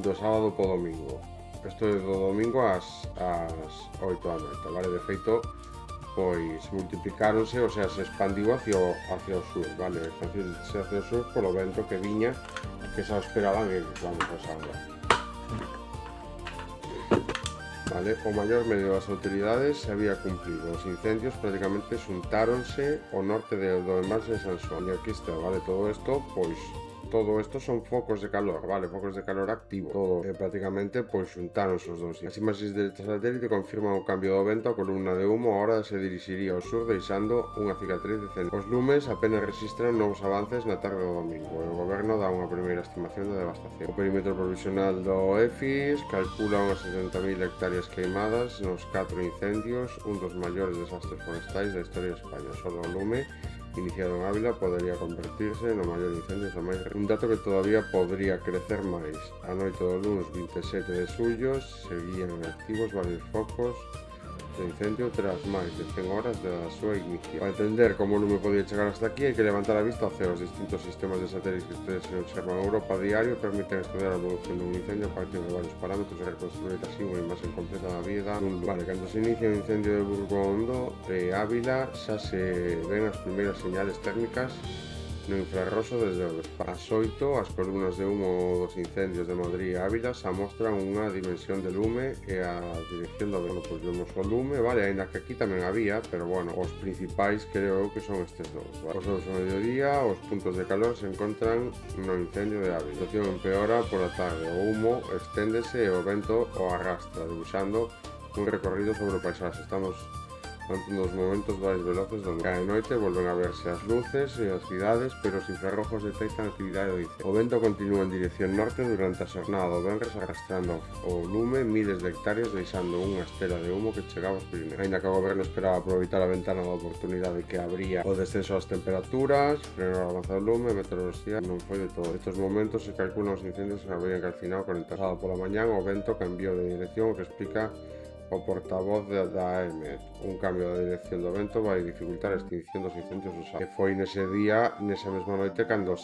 do sábado po domingo. Isto é do domingo ás 8 da noite, vale? De feito, pois multiplicáronse, o sea, se expandiu hacia o sur, vale? Expandiuse hacia o sur polo vento que viña, que xa esperaban eles, vamos a saber. Vale, o maior medio das autoridades se había cumplido. Os incendios prácticamente xuntáronse ao norte do embalse de Sansón. E aquí está, vale, todo isto, pois todo isto son focos de calor, vale, focos de calor activo. Todo prácticamente pois xuntáronse os dous. As imaxes de satélite confirman o cambio do vento. A columna de humo agora se dirixiría ao sur deixando unha cicatriz de centro. Os lumes apenas registran novos avances na tarde do domingo e o goberno dá unha primeira estimación de devastación. O perímetro provisional do EFIS calcula unhas 70.000 hectáreas queimadas nos 4 incendios, un dos maiores desastres forestais da historia de España. Solo o lume iniciado en Ávila podería convertirse no maior incendio da máis. Un dato que todavía podría crecer máis. A noite do lunes 27 de xullo seguían activos varios focos de incendio tras máis de 100 horas da súa ignición. Para entender como o lume podía chegar hasta aquí hai que levantar a vista ao ceo. Os distintos sistemas de satélites que se observan en Europa a diario permiten estudiar a evolución dun incendio a partir de varios parámetros e reconstruir así unha imaxe completa da vida dun lugar. Vale, cando se inicia o incendio de Burgondo Ávila xa se ven as primeiras señales térmicas no infrarroso desde o espacio. As 8, as columnas de humo dos incendios de Madrid e Ávila xa mostran unha dimensión de lume e a dirección do vento. Pois vemos o lume, vale, ainda que aquí tamén había, pero bueno, os principais creo que son estes dous, vale. Os dous ao mediodía, os puntos de calor se encontran no incendio de Ávila. A situación empeora pola tarde, o humo exténdese e o vento o arrastra, debuxando un recorrido sobre o paisaxe. Estamos ante uns momentos máis veloces donde cada noite volven a verse as luces e as cidades, pero os infrarrojos detectan a actividade do incendio. O vento continúa en dirección norte durante a xornada do venres arrastrando o lume miles de hectáreas deixando unha estela de humo que chegaba aos Pirineos. Ainda que o goberno esperaba aproveitar a ventana da oportunidade que abría o descenso das temperaturas, frenar o avanzado lume, a meteoroloxía non foi de todo. Estes momentos se calculan os incendios que habrían calcinado 40 sábado pola mañán. O vento cambiou de dirección, o que explica o portavoz da AEMET. Un cambio da dirección do vento vai dificultar a extinción dos incendios do sábado. E foi nese día, nesa mesma noite, da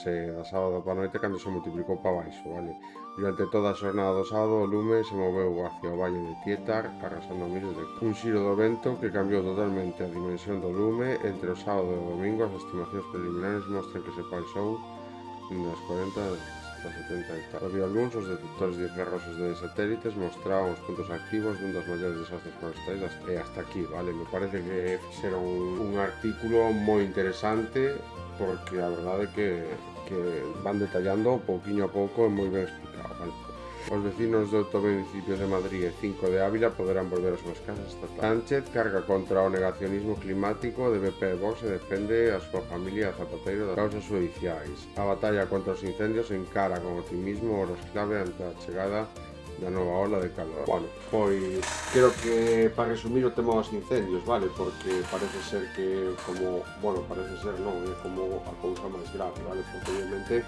sábado para noite, cando se multiplicou para baixo, vale? Durante toda a xornada do sábado, o lume se moveu hacia o valle de Tietar, arrasando miles de hectáreas. Un xiro do vento que cambiou totalmente a dimensión do lume entre o sábado e o domingo. As estimacións preliminares mostran que se pasou das 40 70 hectáreas. Había algúns, os detectores de infrarrosos de satélites mostraban os puntos activos dun dos maiores desastres forestais e hasta aquí, vale? Me parece que fixeron un artículo moi interesante porque a verdade é que van detallando pouquiño a pouco e moi ben explicado, vale? Os vecinos do municipio de Madrid e 5 de Ávila poderán volver ás súas casas esta tarde. Sánchez carga contra o negacionismo climático de BP e Vox e defende a súa familia a Zapatero das causas judiciais. A batalla contra os incendios encara con optimismo horas clave ante a chegada da nova ola de calor. Bueno, pois creo que para resumir o tema dos incendios, vale, porque parece ser que como, bueno, parece ser non, é como a cousa máis grave, vale, porque obviamente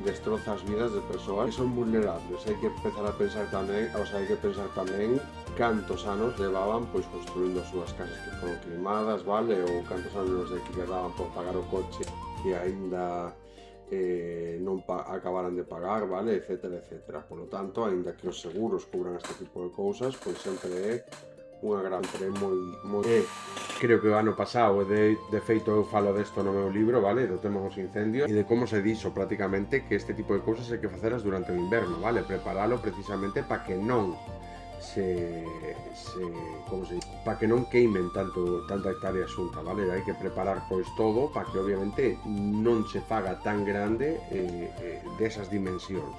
destroza as vidas de persoas que son vulnerables. Hai que empezar a pensar tamén, hai que pensar tamén cantos anos levaban pois construindo as súas casas que foron queimadas, vale, ou cantos anos de que quedaban por pagar o coche que aínda non acabaran de pagar, vale, etcétera, etcétera. Por lo tanto, aínda que os seguros cubran este tipo de cousas, pois sempre é unha gran moi creo que o ano pasado, de feito eu falo desto no meu libro, vale, do tema dos incendios e de como se dixo prácticamente que este tipo de cousas hai que facelas durante o inverno, vale, preparalo precisamente para que non para que non queimen tanta hectárea xunta, vale, hai que preparar pois todo para que obviamente non se faga tan grande desas dimensións,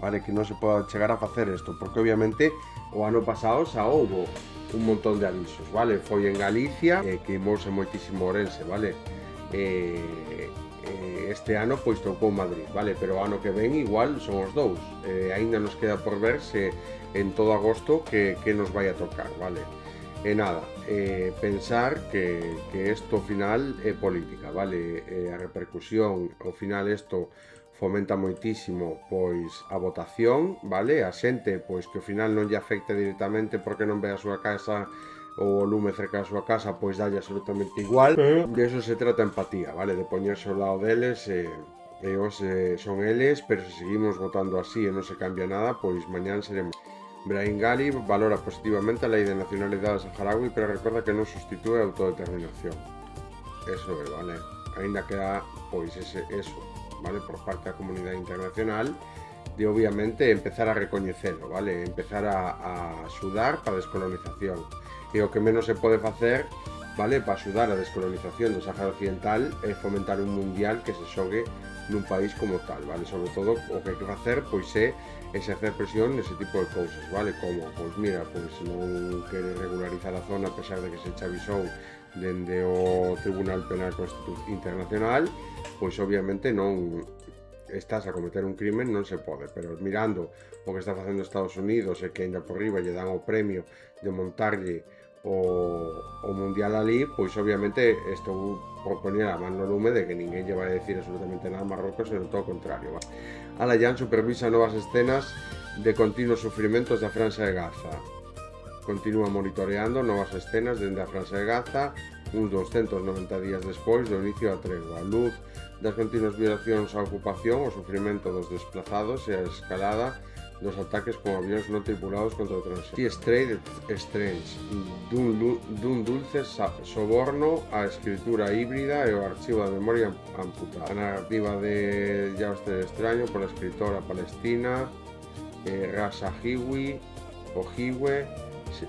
vale, que non se poda chegar a facer isto, porque obviamente o ano pasado xa houbo un montón de avisos, vale? Foi en Galicia, queimouse moitísimo Ourense, vale? Este ano pois tocou Madrid, vale? Pero o ano que ven igual son os dous. Aínda nos queda por ver se en todo agosto que nos vai a tocar, vale? E nada, pensar que isto ao final é política, vale? A repercusión, ao final isto fomenta moitísimo pois a votación, vale? A xente pois que ao final non lle afecta directamente porque non ve a súa casa ou o lume cerca da súa casa, pois dalle absolutamente igual. De eso se trata a empatía, vale? De poñerse ao lado deles e os son eles, pero se seguimos votando así e non se cambia nada, pois mañán seremos. Brahim Ghali valora positivamente a lei de nacionalidade saharaui, pero recorda que non sustitúe a autodeterminación. Eso é, vale? Ainda que há, pois, eso, vale? Por parte da comunidade internacional, de obviamente empezar a recoñecelo, vale? Empezar a axudar para a descolonización. E o que menos se pode facer, vale? Para axudar a descolonización do Sáhara Occidental é fomentar un mundial que se xogue nun país como tal, vale? Sobre todo o que hai que facer, pois é exercer presión nese tipo de cousas, vale? Como, pois mira, pois non quere regularizar a zona a pesar de que se chavisou dende o Tribunal Penal Internacional, pois obviamente non estás a cometer un crimen, non se pode, pero mirando o que está facendo Estados Unidos e que ainda por riba lle dan o premio de montarlle o mundial ali, pois obviamente estou por poñer a man no lume de que ninguén lle vai a decir absolutamente nada a Marrocos, senón todo o contrario. Al-Ayyan supervisa novas escenas de continuos sufrimentos da Franxa de Gaza. Continúa monitoreando novas escenas dende a Franxa de Gaza uns 290 días despois do inicio da tregua. A luz das continuas violacións á ocupación, o sufrimento dos desplazados e a escalada dos ataques con avións non tripulados contra o transporte. Straight Strange, dun dulce soborno á escritura híbrida e o archivo da memoria amputada. A narrativa de Yauster Extraño pola escritora palestina Rasa Hiwi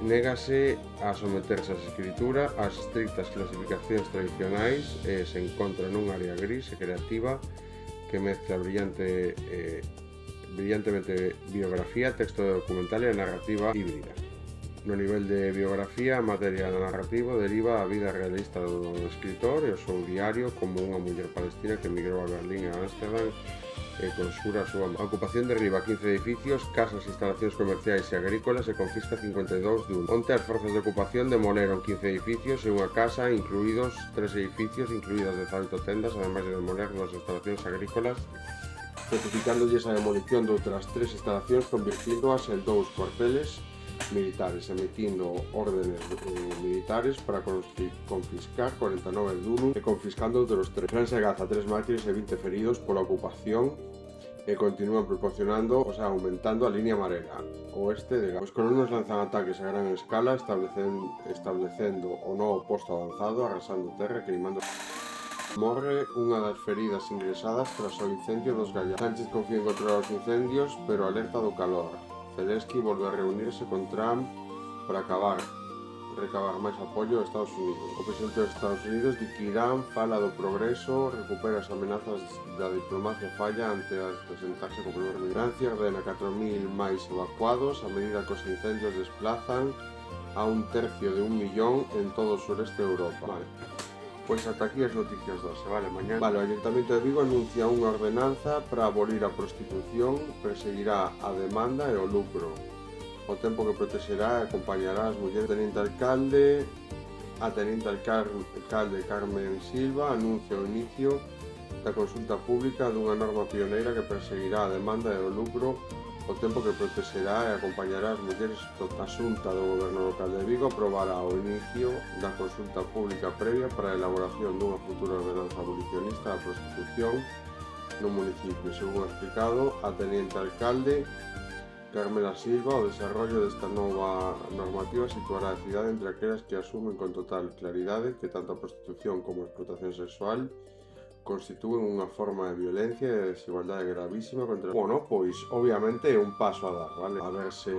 négase a someterse ás escrituras ás estrictas clasificacións tradicionais e se encontra nun área gris e creativa que mezcla brillantemente biografía, texto documental e a narrativa híbrida. No nivel de biografía, a materia narrativo deriva a vida realista do escritor e o seu diario como unha muller palestina que emigrou a Berlín e a Ámsterdam e consura a súa ocupación derriba 15 edificios, casas, instalacións comerciais e agrícolas e confisca 52 dun. Onte as forzas de ocupación demoleron 15 edificios e unha casa, incluídos 3 edificios, incluídas 18 tendas, ademais de demoler 2 instalacións agrícolas, certificándolle a demolición de outras 3 instalacións, convirtiéndoas en 2 cuarteles militares, emitindo órdenes militares para confiscar 49 duros e confiscando outros 3. Franxa de Gaza, 3 mártires e 20 feridos pola ocupación e continúan proporcionando, aumentando a línea amarela oeste de Gaza. Os colonos lanzan ataques a gran escala, establecendo o novo posto avanzado, arrasando terra, queimando. Morre unha das feridas ingresadas tras o incendio dos Gallados. Sánchez confía en controlar os incendios, pero alerta do calor. Zelensky volve a reunirse con Trump para recabar máis apoio aos Estados Unidos. O presidente dos Estados Unidos di que Irán fala do progreso, recupera as amenazas da diplomacia falla ante a presentarse co primer ministro. Francia ordena 4.000 máis evacuados a medida que os incendios desplazan a 1/3 de 1 millón en todo o sureste de Europa. Vale. Pois ata aquí as noticias 12, vale, mañá. Vale, o Ayuntamiento de Vigo anuncia unha ordenanza para abolir a prostitución, perseguirá a demanda e o lucro. O tempo que protexerá e acompañará as mulleres. A Teniente Alcalde Carmen Silva anuncia o inicio da consulta pública dunha norma pioneira que perseguirá a demanda e o lucro, o tempo que protexerá e acompañará as mulleres. A Xunta do Goberno Local de Vigo aprobará o inicio da consulta pública previa para a elaboración dunha futura ordenanza abolicionista da prostitución no municipio. Según explicado a Teniente Alcalde Carmela Silva, o desarrollo desta nova normativa situará a cidade entre aquelas que asumen con total claridade que tanto a prostitución como a explotación sexual constitúen unha forma de violencia e de desigualdade gravísima contra... Bueno, pois obviamente é un paso a dar, vale? A ver se...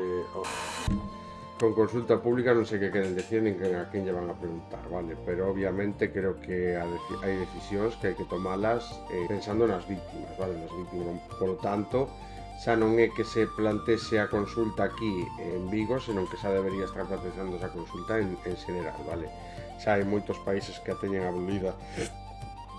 Con consulta pública non sei que queren decir nin a quen lle van a preguntar, vale? Pero obviamente creo que hai decisións que hai que tomalas pensando nas víctimas, vale? Nas víctimas, por lo tanto, xa non é que se plantese a consulta aquí en Vigo, senón que xa debería estar plantexando esa consulta en general, vale? Xa hai moitos países que a teñen abolida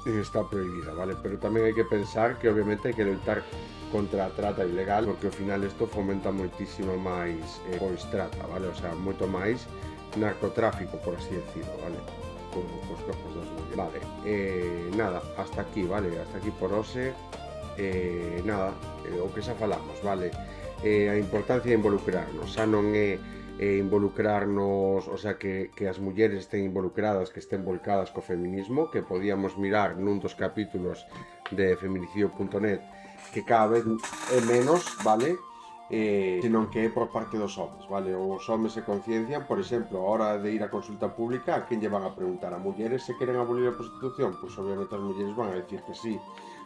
está prohibida, vale? Pero tamén hai que pensar que obviamente hai que loitar contra a trata ilegal, porque ao final isto fomenta moitísimo máis pois trata, vale? O sea, moito máis narcotráfico, por así decirlo, vale? Como os cojos das mulleres. Vale, nada, hasta aquí, vale? Hasta aquí por hoxe. Nada, o que xa falamos, vale? A importancia de involucrarnos, xa non é involucrarnos, o sea, que as mulleres estén involucradas, que estén volcadas co feminismo, que podíamos mirar nun dos capítulos de feminicidio.net, que cada vez é menos, vale? senón que é por parte dos homes, vale? Os homes se conciencian, por exemplo, a hora de ir a consulta pública, a quen lle van a preguntar? A mulleres se queren abolir a prostitución? Pois obviamente as mulleres van a decir que sí.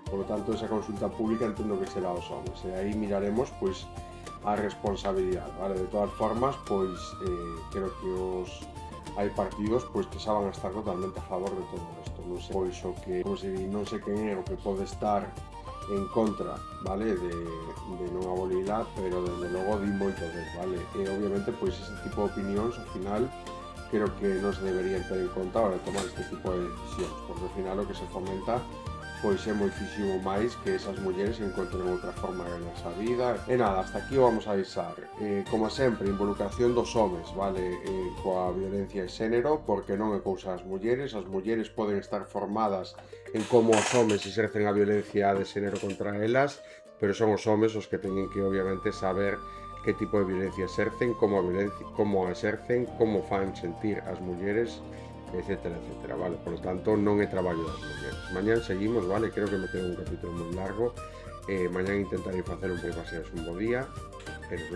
Por lo tanto, esa consulta pública entendo que será aos homes, e aí miraremos, pois, a responsabilidade, vale? De todas formas, pois, creo que hai partidos pois que xa van a estar totalmente a favor de todo isto. Non sei, pois, o que, como se di, non sei quen é o que pode estar en contra, vale, de non abolila, pero desde logo di moito del, vale? E obviamente, pois, ese tipo de opinións, ao final, creo que non se deberían ter en conta a hora de tomar este tipo de decisións, porque ao final o que se fomenta pois é moitísimo máis que esas mulleres encontren outra forma de ganarse a vida. E nada, hasta aquí o vamos a avisar. Como sempre, involucración dos homes, vale, coa violencia de xénero, porque non é cousa das mulleres. As mulleres poden estar formadas en como os homes exercen a violencia de xénero contra elas, pero son os homes os que teñen que, obviamente, saber que tipo de violencia exercen, como a exercen, como fan sentir as mulleres, etcétera, etcétera, vale? Por lo tanto, non é traballo das mulleres. Mañán seguimos, vale? Creo que me queda un capítulo moi largo. Mañán intentarei facer un País Baseados un bo día. E nos